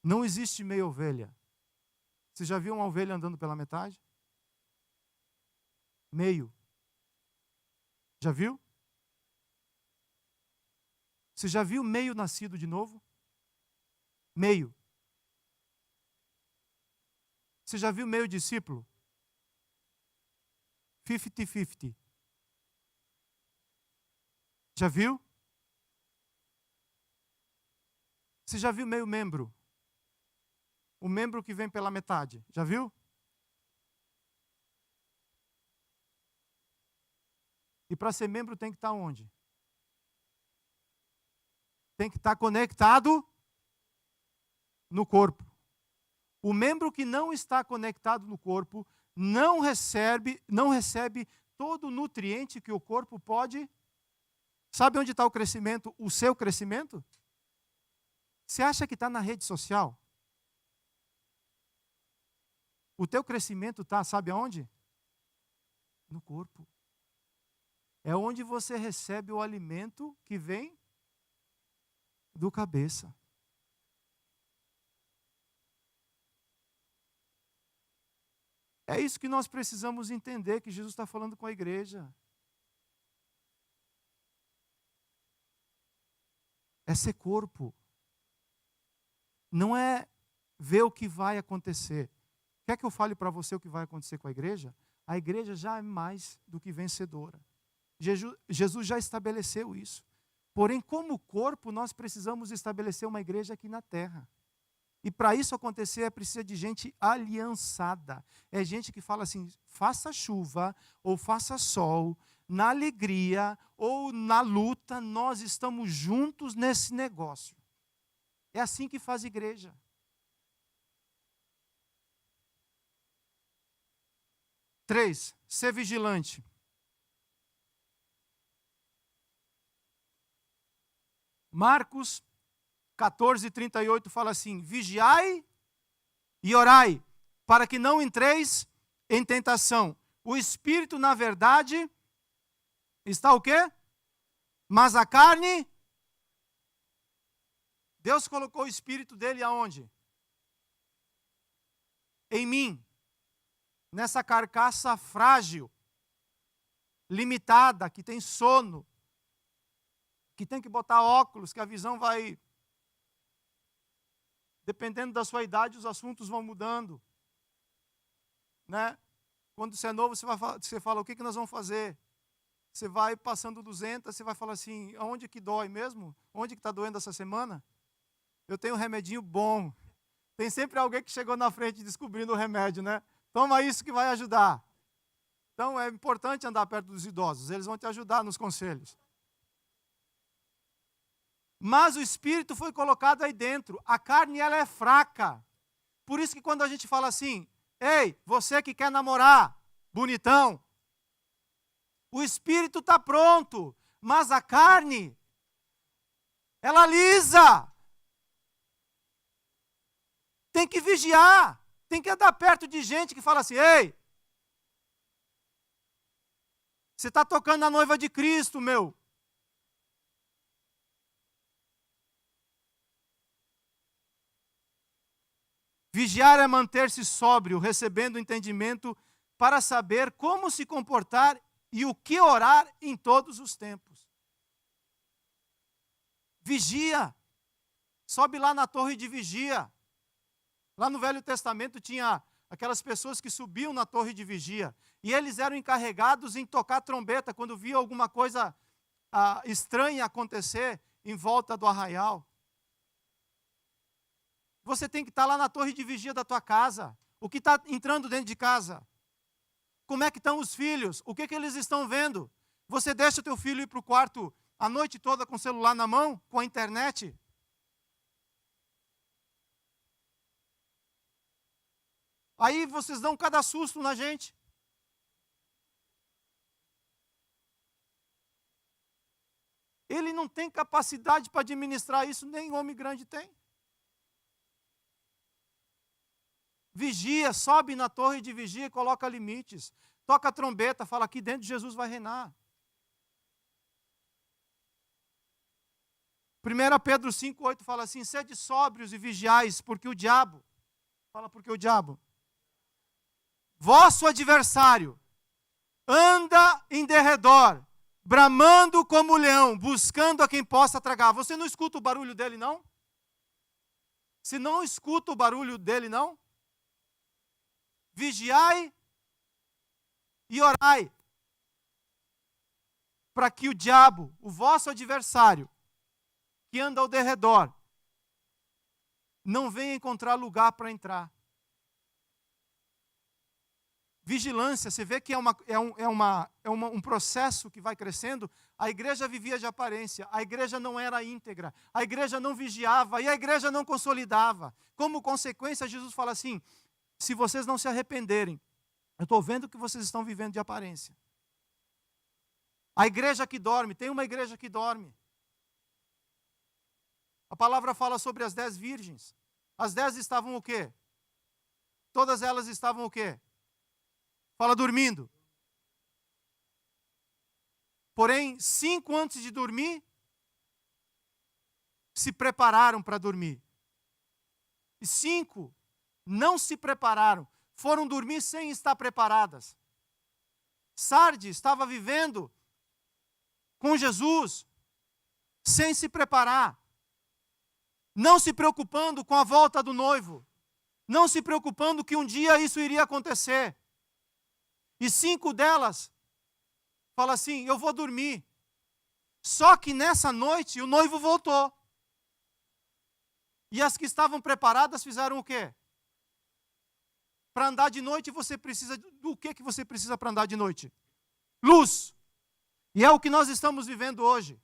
Não existe meia ovelha. Você já viu uma ovelha andando pela metade? Meio. Já viu? Você já viu meio nascido de novo? Meio. Você já viu meio discípulo? 50-50. Já viu? Você já viu meio membro? O membro que vem pela metade. Já viu? E para ser membro tem que estar onde? Tem que estar conectado no corpo. O membro que não está conectado no corpo não recebe todo o nutriente que o corpo pode. Sabe onde está o crescimento, o seu crescimento? Você acha que está na rede social? O teu crescimento está, sabe aonde? No corpo. É onde você recebe o alimento que vem do cabeça. É isso que nós precisamos entender, que Jesus está falando com a igreja. É ser corpo. Não é ver o que vai acontecer. Quer que eu fale para você o que vai acontecer com a igreja? A igreja já é mais do que vencedora. Jesus já estabeleceu isso. Porém, como corpo, nós precisamos estabelecer uma igreja aqui na terra. E para isso acontecer, é preciso de gente aliançada. É gente que fala assim, faça chuva ou faça sol, na alegria ou na luta, nós estamos juntos nesse negócio. É assim que faz igreja. Três, ser vigilante. Marcos 14:38 fala assim: vigiai e orai, para que não entreis em tentação. O espírito, na verdade, está o quê? Mas a carne, Deus colocou o espírito dele aonde? em mim, nessa carcaça frágil, limitada, que tem sono, que tem que botar óculos, que a visão vai... Dependendo da sua idade, os assuntos vão mudando. Né? Quando você é novo, você fala, o que nós vamos fazer? Você vai passando 200, você vai falar assim, aonde que dói mesmo? Onde que está doendo essa semana? Eu tenho um remedinho bom. Tem sempre alguém que chegou na frente descobrindo o remédio, né? Toma isso que vai ajudar. Então é importante andar perto dos idosos, eles vão te ajudar nos conselhos. Mas o Espírito foi colocado aí dentro. A carne, ela é fraca. Por isso que quando a gente fala assim, ei, você que quer namorar, bonitão, o Espírito está pronto, mas a carne, ela lisa. Tem que vigiar, tem que andar perto de gente que fala assim, ei, você está tocando na noiva de Cristo, meu. Vigiar é manter-se sóbrio, recebendo entendimento para saber como se comportar e o que orar em todos os tempos. Vigia. Sobe lá na torre de vigia. Lá no Velho Testamento tinha aquelas pessoas que subiam na torre de vigia. E eles eram encarregados em tocar trombeta quando via alguma coisa estranha acontecer em volta do arraial. Você tem que estar lá na torre de vigia da tua casa. O que está entrando dentro de casa? Como é que estão os filhos? O que eles estão vendo? Você deixa o teu filho ir para o quarto a noite toda com o celular na mão, com a internet? Aí vocês dão cada susto na gente. Ele não tem capacidade para administrar isso, nem homem grande tem. Vigia, sobe na torre de vigia e coloca limites. Toca a trombeta, fala aqui dentro Jesus vai reinar. 1 Pedro 5,8 fala assim, sede sóbrios e vigiais, porque o diabo, vosso adversário, anda em derredor, bramando como leão, buscando a quem possa tragar. Você não escuta o barulho dele, não? Se não escuta o barulho dele, não? Vigiai e orai, para que o diabo, o vosso adversário, que anda ao derredor, não venha encontrar lugar para entrar. Vigilância, você vê que um processo que vai crescendo. A igreja vivia de aparência, a igreja não era íntegra, a igreja não vigiava e a igreja não consolidava. Como consequência, Jesus fala assim, se vocês não se arrependerem, eu estou vendo que vocês estão vivendo de aparência. A igreja que dorme, tem uma igreja que dorme. A palavra fala sobre as 10 virgens. As 10 estavam o quê? Todas elas estavam o quê? Fala dormindo. Porém, 5 antes de dormir, se prepararam para dormir. E 5 não se prepararam, foram dormir sem estar preparadas. Sardes estava vivendo com Jesus, sem se preparar, não se preocupando com a volta do noivo, não se preocupando que um dia isso iria acontecer. E 5 delas falam assim, eu vou dormir. Só que nessa noite o noivo voltou. E as que estavam preparadas fizeram o quê? Para andar de noite, você precisa... Do que você precisa para andar de noite? Luz. E é o que nós estamos vivendo hoje.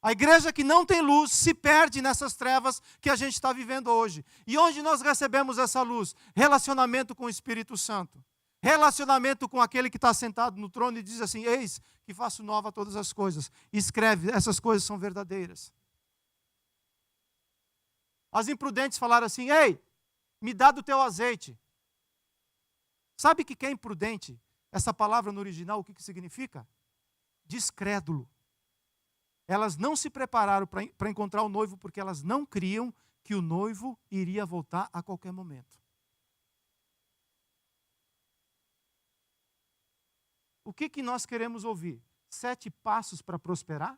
A igreja que não tem luz se perde nessas trevas que a gente está vivendo hoje. E onde nós recebemos essa luz? Relacionamento com o Espírito Santo. Relacionamento com aquele que está sentado no trono e diz assim, eis que faço nova todas as coisas. E escreve, essas coisas são verdadeiras. As imprudentes falaram assim, ei, me dá do teu azeite. Sabe o que é imprudente? Essa palavra no original, o que significa? Descrédulo. Elas não se prepararam para encontrar o noivo porque elas não criam que o noivo iria voltar a qualquer momento. O que nós queremos ouvir? 7 passos para prosperar?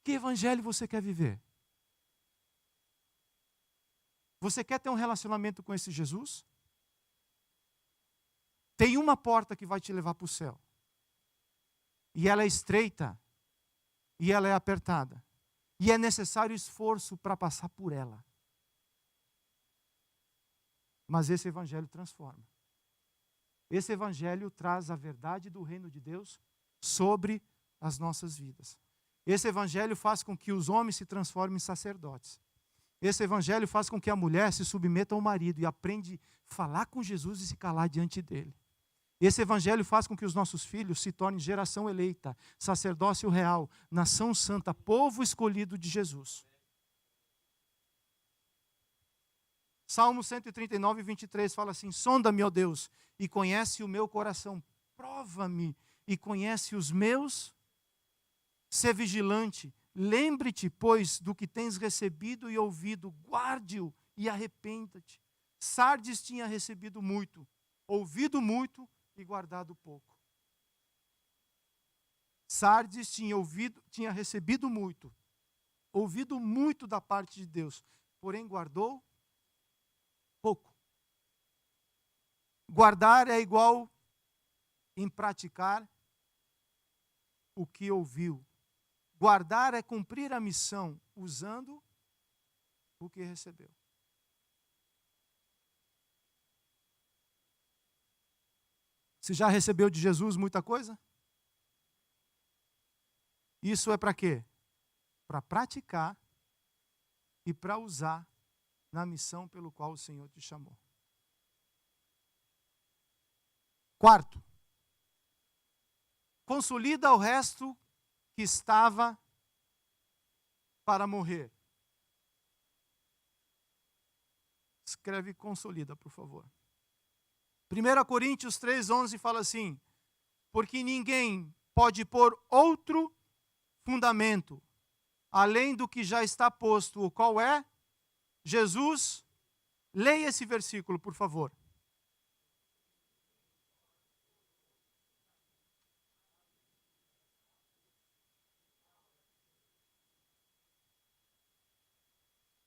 Que evangelho você quer viver? Você quer ter um relacionamento com esse Jesus? Tem uma porta que vai te levar para o céu. E ela é estreita. E ela é apertada. E é necessário esforço para passar por ela. Mas esse evangelho transforma. Esse evangelho traz a verdade do reino de Deus sobre as nossas vidas. Esse evangelho faz com que os homens se transformem em sacerdotes. Esse evangelho faz com que a mulher se submeta ao marido e aprenda a falar com Jesus e se calar diante dele. Esse evangelho faz com que os nossos filhos se tornem geração eleita, sacerdócio real, nação santa, povo escolhido de Jesus. Salmo 139, 23 fala assim: sonda-me, ó Deus, e conhece o meu coração. Prova-me e conhece os meus. Sê vigilante. Lembre-te, pois, do que tens recebido e ouvido. Guarde-o e arrependa-te. Sardes tinha recebido muito, ouvido muito e guardado pouco. Sardes tinha recebido muito, ouvido muito da parte de Deus, porém guardou pouco. Guardar é igual em praticar o que ouviu. Guardar é cumprir a missão usando o que recebeu. Você já recebeu de Jesus muita coisa? Isso é para quê? Para praticar e para usar na missão pelo qual o Senhor te chamou. Quarto, consolida o resto que estava para morrer. Escreve consolida, por favor. 1 Coríntios 3,11 fala assim: porque ninguém pode pôr outro fundamento, além do que já está posto, o qual é Jesus. Leia esse versículo, por favor.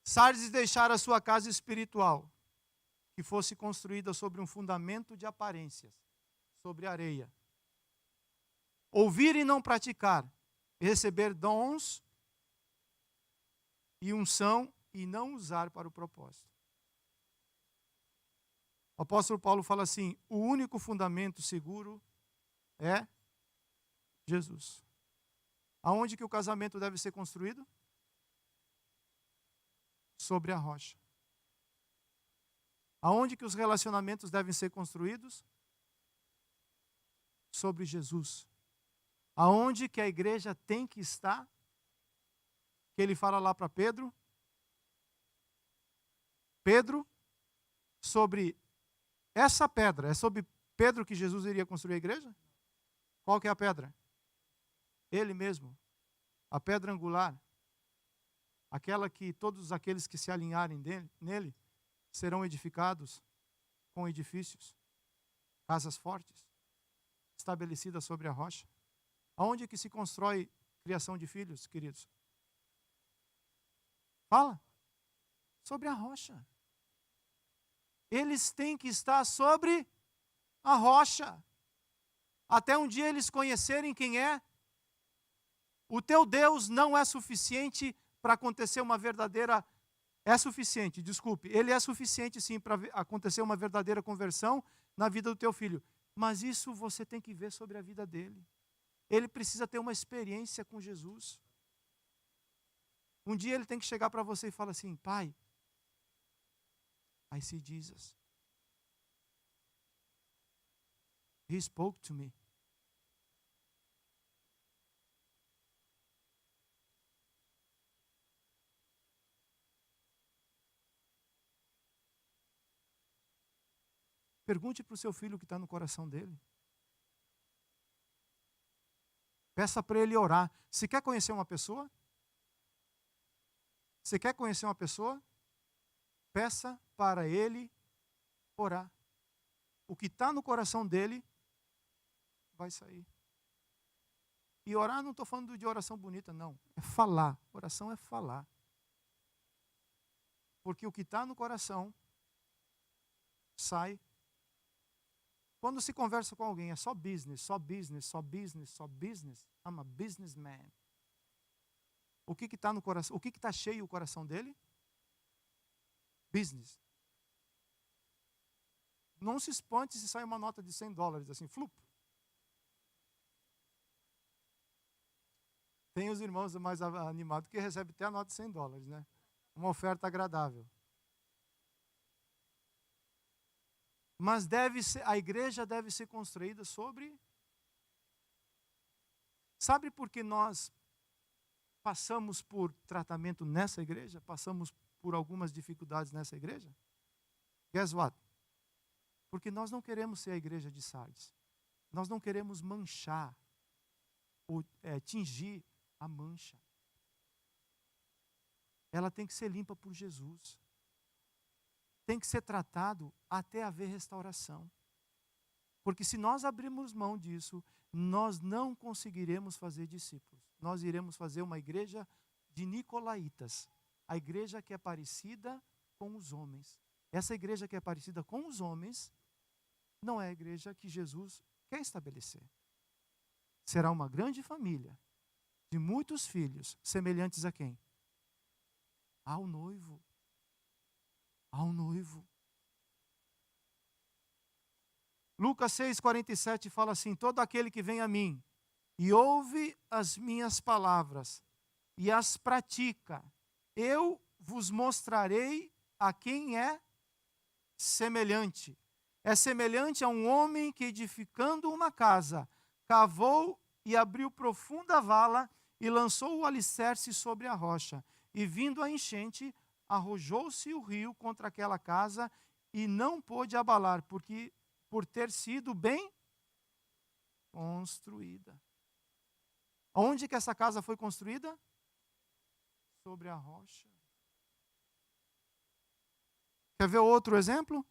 Sardes deixara a sua casa espiritual, que fosse construída sobre um fundamento de aparências, sobre areia. Ouvir e não praticar, receber dons e unção e não usar para o propósito. O apóstolo Paulo fala assim: o único fundamento seguro é Jesus. Aonde que o casamento deve ser construído? Sobre a rocha. Aonde que os relacionamentos devem ser construídos? Sobre Jesus. Aonde que a igreja tem que estar? Que ele fala lá para Pedro. Pedro, sobre essa pedra, é sobre Pedro que Jesus iria construir a igreja? Qual que é a pedra? Ele mesmo. A pedra angular. Aquela que todos aqueles que se alinharem nele serão edificados com edifícios, casas fortes, estabelecidas sobre a rocha. Aonde é que se constrói criação de filhos, queridos? Fala. Sobre a rocha. Eles têm que estar sobre a rocha. Até um dia eles conhecerem quem é. O teu Deus não é suficiente para acontecer uma verdadeira... É suficiente, desculpe. Ele é suficiente sim para acontecer uma verdadeira conversão na vida do teu filho. Mas isso você tem que ver sobre a vida dele. Ele precisa ter uma experiência com Jesus. Um dia ele tem que chegar para você e falar assim: pai, I see Jesus. He spoke to me. Pergunte para o seu filho o que está no coração dele. Peça para ele orar. Se quer conhecer uma pessoa? Você quer conhecer uma pessoa? Peça para ele Orar. O que está no coração dele vai sair. E orar, não estou falando de oração bonita, não. É falar. Oração é falar. Porque o que está no coração sai. Quando se conversa com alguém, é só business, só business, só business, só business. I'm a businessman. O que está no coração? O que está cheio o coração dele? Business. Não se espante se sai uma nota de $100, assim, flup. Tem os irmãos mais animados que recebem até a nota de $100, né? Uma oferta agradável. Mas a igreja deve ser construída sobre... Sabe por que nós passamos por tratamento nessa igreja? Passamos por algumas dificuldades nessa igreja? Guess what? Porque nós não queremos ser a igreja de Sardes. Nós não queremos manchar ou tingir a mancha. Ela tem que ser limpa por Jesus. Tem que ser tratado até haver restauração. Porque se nós abrirmos mão disso, nós não conseguiremos fazer discípulos. Nós iremos fazer uma igreja de nicolaítas. A igreja que é parecida com os homens. Essa igreja que é parecida com os homens não é a igreja que Jesus quer estabelecer. Será uma grande família de muitos filhos, semelhantes a quem? Ao noivo. Ao noivo. Lucas 6,47 fala assim: todo aquele que vem a mim e ouve as minhas palavras e as pratica, eu vos mostrarei a quem é semelhante. É semelhante a um homem que, edificando uma casa, cavou e abriu profunda vala e lançou o alicerce sobre a rocha. E vindo a enchente, arrojou-se o rio contra aquela casa e não pôde abalar, porque por ter sido bem construída. Onde que essa casa foi construída? Sobre a rocha. Quer ver outro exemplo?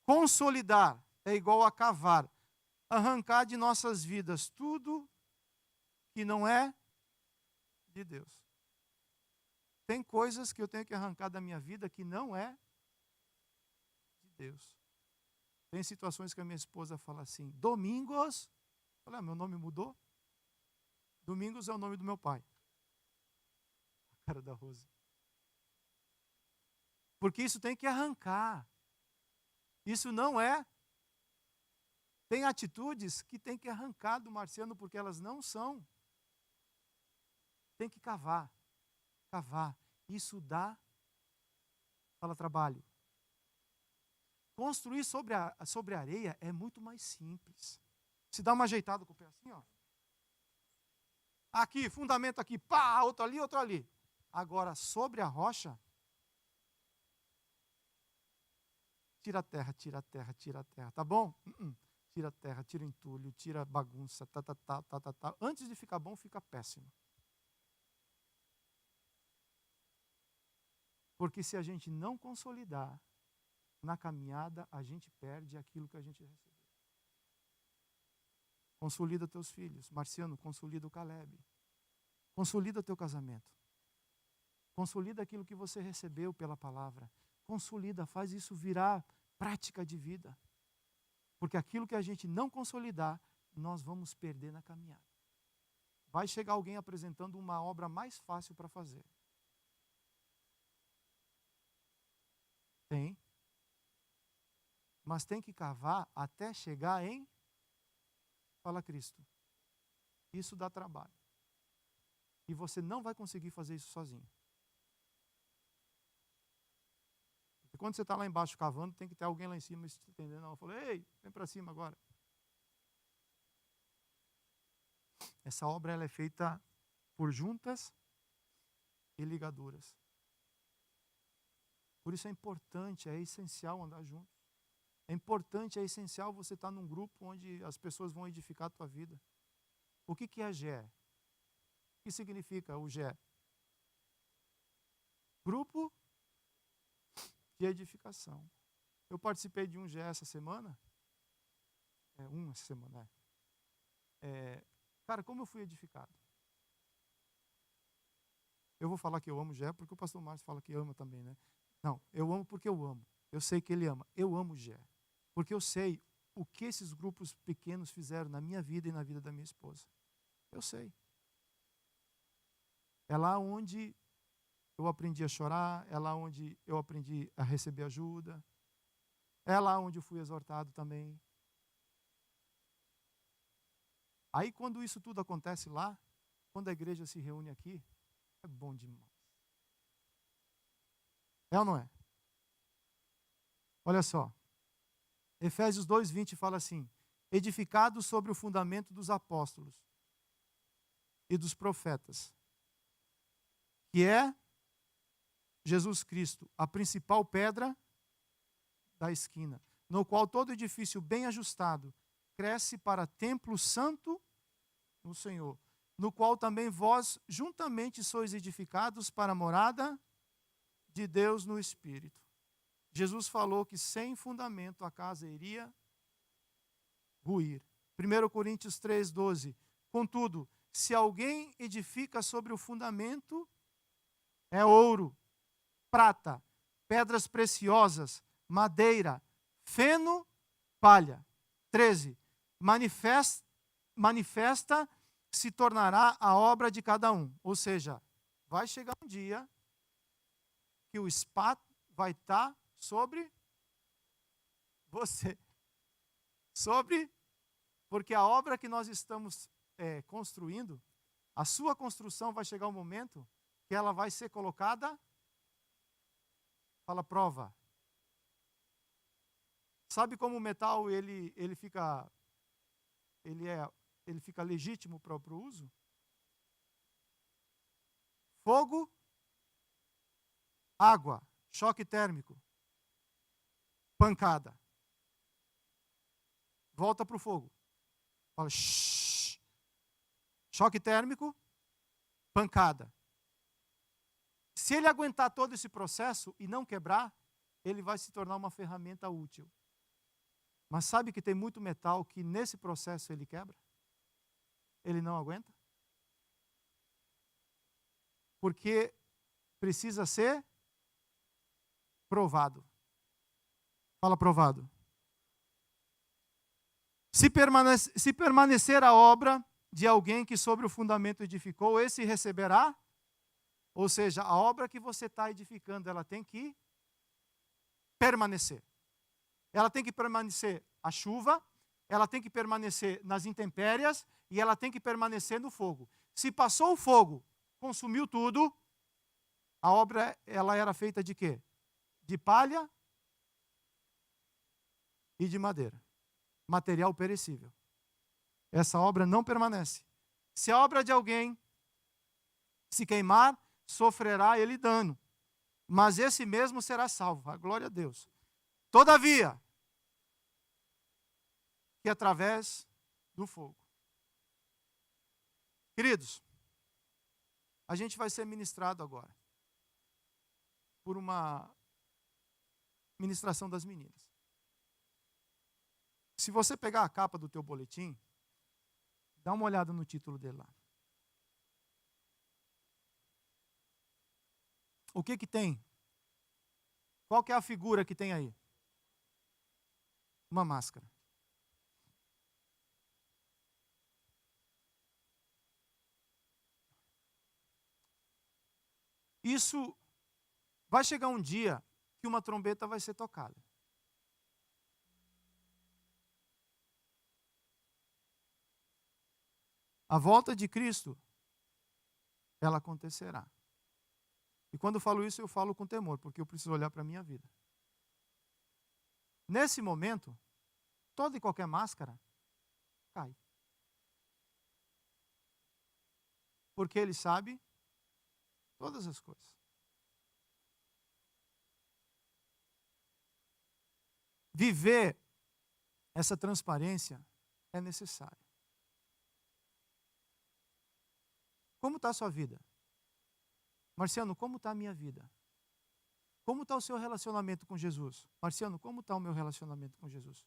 Consolidar é igual a cavar, arrancar de nossas vidas tudo que não é de Deus. Tem coisas que eu tenho que arrancar da minha vida que não é de Deus. Tem situações que a minha esposa fala assim: Domingos, eu falei, meu nome mudou? Domingos é o nome do meu pai. A cara da Rosa. Porque isso tem que arrancar. Isso não é. Tem atitudes que tem que arrancar do Marciano porque elas não são. Tem que cavar. Cavar. Isso dá. Fala trabalho. Construir sobre a areia é muito mais simples. Se dá uma ajeitada com o pé assim, ó. Aqui, fundamento aqui, pá, outro ali, outro ali. Agora, sobre a rocha, tira a terra, tira a terra, tira a terra, tá bom? Tira a terra, tira o entulho, tira a bagunça, tá. Antes de ficar bom, fica péssimo. Porque se a gente não consolidar na caminhada, a gente perde aquilo que a gente recebeu. Consolida teus filhos. Marciano, consolida o Caleb. Consolida teu casamento. Consolida aquilo que você recebeu pela palavra. Consolida, faz isso virar prática de vida. Porque aquilo que a gente não consolidar, nós vamos perder na caminhada. Vai chegar alguém apresentando uma obra mais fácil para fazer. Tem. Mas tem que cavar até chegar em... Fala Cristo. Isso dá trabalho. E você não vai conseguir fazer isso sozinho. Porque quando você está lá embaixo cavando, tem que ter alguém lá em cima estendendo. Eu falei, ei, vem para cima agora. Essa obra ela é feita por juntas e ligaduras. Por isso é importante, é essencial andar juntos. É importante, é essencial você estar num grupo onde as pessoas vão edificar a tua vida. O que é GE? O que significa o GE? Grupo de edificação. Eu participei de um GE essa semana. Essa semana, cara, como eu fui edificado. Eu vou falar que eu amo o GE porque o pastor Márcio fala que ama também, né? Não, eu amo porque eu amo. Eu sei que ele ama. Eu amo o GE. Porque eu sei o que esses grupos pequenos fizeram na minha vida e na vida da minha esposa. Eu sei. É lá onde eu aprendi a chorar, é lá onde eu aprendi a receber ajuda, é lá onde eu fui exortado também. Aí, quando isso tudo acontece lá, quando a igreja se reúne aqui, é bom demais. É ou não é? Olha só. Efésios 2:20 fala assim: edificados sobre o fundamento dos apóstolos e dos profetas, que é Jesus Cristo, a principal pedra da esquina, no qual todo edifício bem ajustado cresce para templo santo no Senhor, no qual também vós juntamente sois edificados para a morada de Deus no Espírito. Jesus falou que sem fundamento a casa iria ruir. 1 Coríntios 3:12. Contudo, se alguém edifica sobre o fundamento, é ouro, prata, pedras preciosas, madeira, feno, palha. 13. Manifesta se tornará a obra de cada um. Ou seja, vai chegar um dia que o espato vai estar sobre você. Porque a obra que nós estamos construindo, a sua construção vai chegar um momento que ela vai ser colocada, fala prova. Sabe como o metal ele fica legítimo para o uso? Fogo, água, choque térmico, pancada. Volta para o fogo. Fala, shh. Choque térmico, pancada. Se ele aguentar todo esse processo e não quebrar, ele vai se tornar uma ferramenta útil. Mas sabe que tem muito metal que nesse processo ele quebra? Ele não aguenta? Porque precisa ser provado. Fala provado. Se permanecer a obra de alguém que sobre o fundamento edificou, esse receberá. Ou seja, a obra que você está edificando, ela tem que permanecer. Ela tem que permanecer à chuva, ela tem que permanecer nas intempéries e ela tem que permanecer no fogo. Se passou o fogo, consumiu tudo, a obra ela era feita de quê? De palha e de madeira. Material perecível. Essa obra não permanece. Se a obra de alguém se queimar, sofrerá ele dano, mas esse mesmo será salvo. A glória a Deus. Todavia, que através do fogo. Queridos, a gente vai ser ministrado agora por uma ministração das meninas. Se você pegar a capa do teu boletim, dá uma olhada no título dele lá. O que que tem? Qual que é a figura que tem aí? Uma máscara. Isso vai chegar um dia que uma trombeta vai ser tocada. A volta de Cristo, ela acontecerá. E quando eu falo isso, eu falo com temor, porque eu preciso olhar para a minha vida. Nesse momento, toda e qualquer máscara cai. Porque ele sabe todas as coisas. Viver essa transparência é necessário. Como está a sua vida? Marciano, como está a minha vida? Como está o seu relacionamento com Jesus? Marciano, como está o meu relacionamento com Jesus?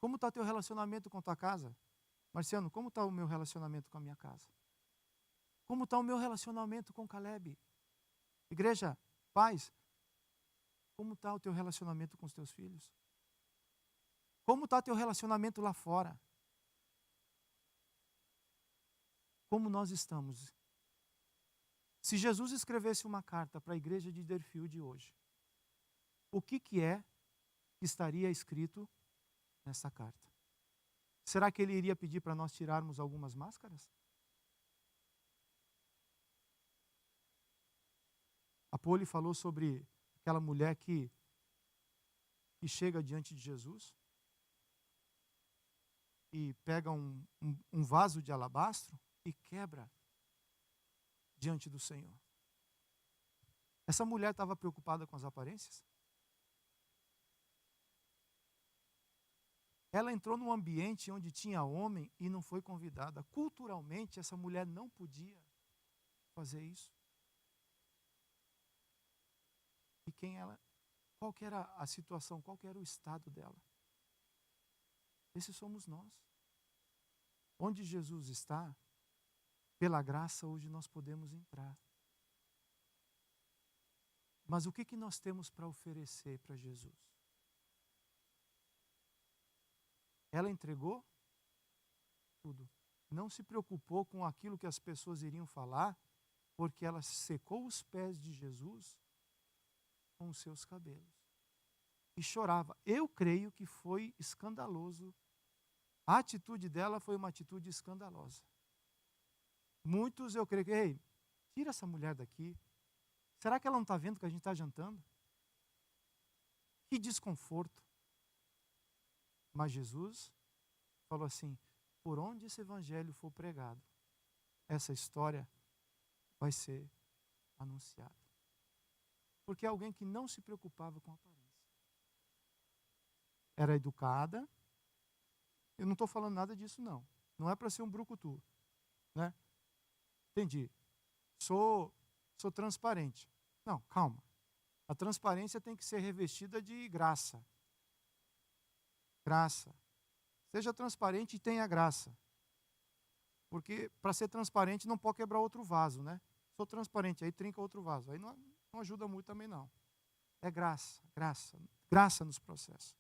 Como está o teu relacionamento com tua casa? Marciano, como está o meu relacionamento com a minha casa? Como está o meu relacionamento com Caleb? Igreja, pais, como está o teu relacionamento com os teus filhos? Como está o teu relacionamento lá fora? Como nós estamos? Se Jesus escrevesse uma carta para a igreja de Deerfield hoje, o que é que estaria escrito nessa carta? Será que ele iria pedir para nós tirarmos algumas máscaras? A Poli falou sobre aquela mulher que chega diante de Jesus e pega um vaso de alabastro e quebra diante do Senhor. Essa mulher estava preocupada com as aparências? Ela entrou num ambiente onde tinha homem e não foi convidada. Culturalmente, essa mulher não podia fazer isso. E qual que era a situação, qual que era o estado dela? Esses somos nós. Onde Jesus está, pela graça, hoje nós podemos entrar. Mas o que nós temos para oferecer para Jesus? Ela entregou tudo. Não se preocupou com aquilo que as pessoas iriam falar, porque ela secou os pés de Jesus com os seus cabelos. E chorava. Eu creio que foi escandaloso. A atitude dela foi uma atitude escandalosa. Muitos, eu creio que, ei, tira essa mulher daqui. Será que ela não está vendo que a gente está jantando? Que desconforto. Mas Jesus falou assim, por onde esse evangelho for pregado, essa história vai ser anunciada. Porque é alguém que não se preocupava com a aparência. Era educada. Eu não estou falando nada disso, não. Não é para ser um brucutu. Né? Entendi. Sou transparente. Não, calma. A transparência tem que ser revestida de graça. Graça. Seja transparente e tenha graça. Porque para ser transparente não pode quebrar outro vaso, né? Sou transparente, aí trinca outro vaso. Aí não ajuda muito também, não. É graça, graça nos processos.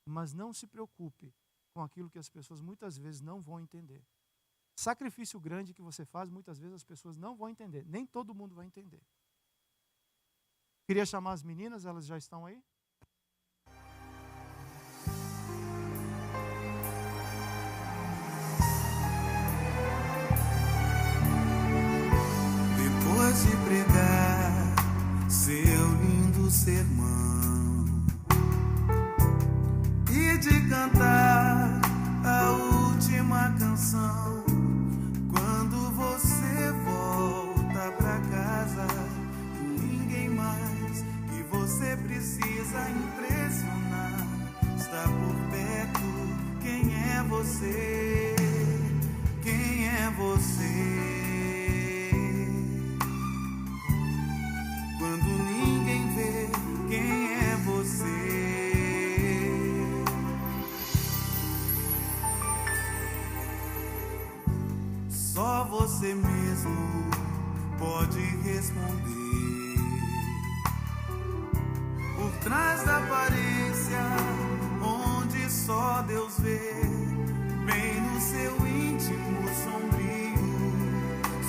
Mas não se preocupe com aquilo que as pessoas muitas vezes não vão entender. Sacrifício grande que você faz, muitas vezes as pessoas não vão entender. Nem todo mundo vai entender. Queria chamar as meninas, elas já estão aí? Depois de pregar seu lindo sermão e de cantar a última canção, quando você volta pra casa, ninguém mais que você precisa impressionar está por perto. Quem é você? Quem é você? Quando ninguém vê, quem é você? Só você mesmo pode responder. Por trás da aparência, onde só Deus vê, bem no seu íntimo sombrio,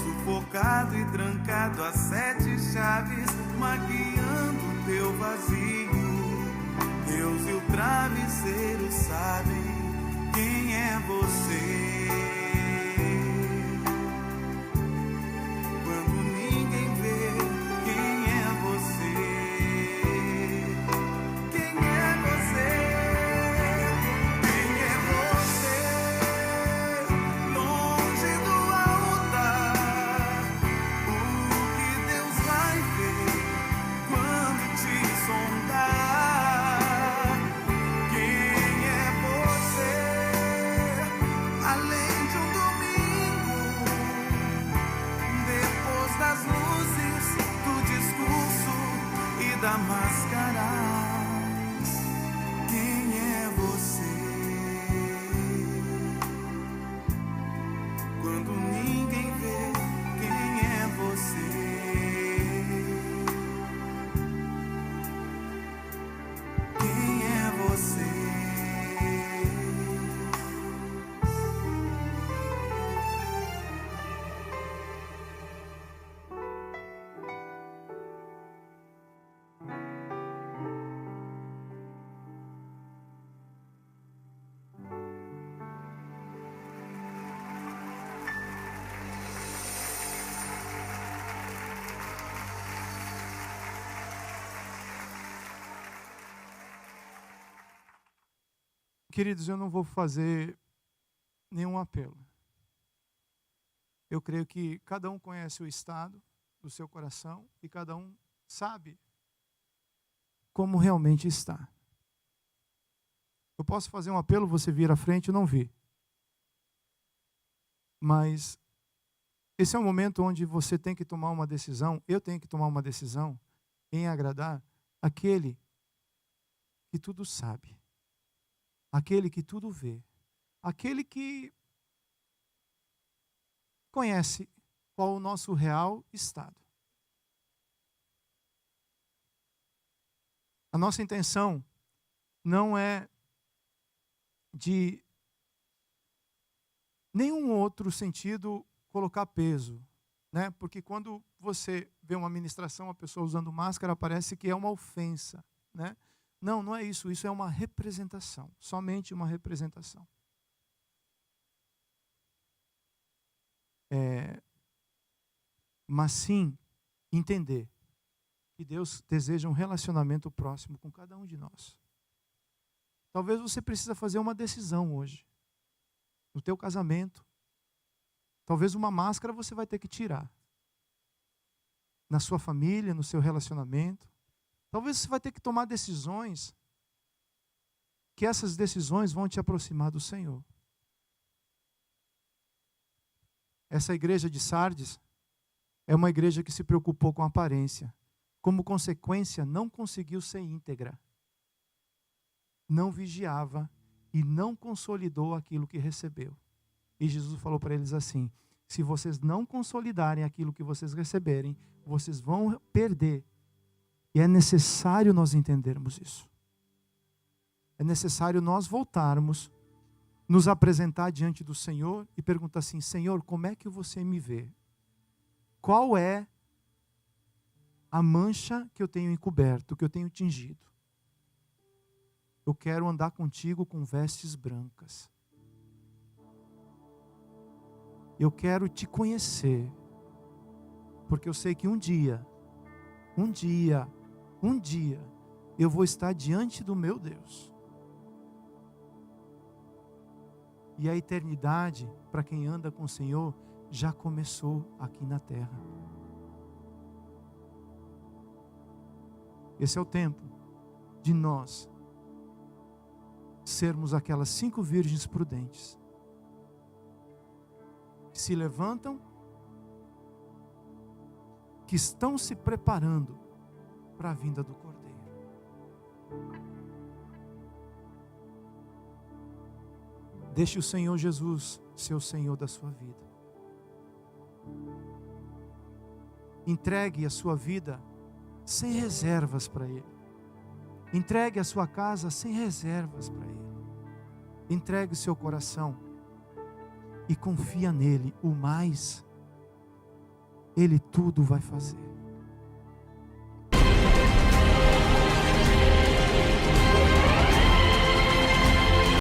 sufocado e trancado a 7 chaves, maquiando teu vazio. Deus e o travesseiro sabem quem é você. Quando ninguém vê, quem é você? Quem é você? Quem é você? Longe do altar, o que Deus vai ver quando te sondar? Quem é você? Queridos, eu não vou fazer nenhum apelo. Eu creio que cada um conhece o estado do seu coração e cada um sabe como realmente está. Eu posso fazer um apelo, você vir à frente e não vir. Mas esse é um momento onde você tem que tomar uma decisão, eu tenho que tomar uma decisão em agradar aquele que tudo sabe, aquele que tudo vê, aquele que conhece qual o nosso real estado. A nossa intenção não é de nenhum outro sentido colocar peso, né? Porque quando você vê uma ministração, a pessoa usando máscara, parece que é uma ofensa, né? Não, não é isso. Isso é uma representação, somente uma representação. Mas sim entender que Deus deseja um relacionamento próximo com cada um de nós. Talvez você precise fazer uma decisão hoje, no teu casamento. Talvez uma máscara você vai ter que tirar. Na sua família, no seu relacionamento. Talvez você vai ter que tomar decisões, que essas decisões vão te aproximar do Senhor. Essa igreja de Sardes é uma igreja que se preocupou com a aparência. Como consequência, não conseguiu ser íntegra. Não vigiava e não consolidou aquilo que recebeu. E Jesus falou para eles assim: se vocês não consolidarem aquilo que vocês receberem, vocês vão perder. E é necessário nós entendermos isso. É necessário nós voltarmos, nos apresentar diante do Senhor e perguntar assim: Senhor, como é que você me vê? Qual é a mancha que eu tenho encoberto, que eu tenho tingido? Eu quero andar contigo com vestes brancas. Eu quero te conhecer, porque eu sei que um dia, eu vou estar diante do meu Deus. E a eternidade, para quem anda com o Senhor, já começou aqui na terra. Esse é o tempo de nós sermos aquelas 5 virgens prudentes que se levantam, que estão se preparando para a vinda do Cordeiro. Deixe o Senhor Jesus ser o Senhor da sua vida. Entregue a sua vida sem reservas para Ele. Entregue a sua casa sem reservas para Ele. Entregue o seu coração e confia nele. O mais, Ele tudo vai fazer.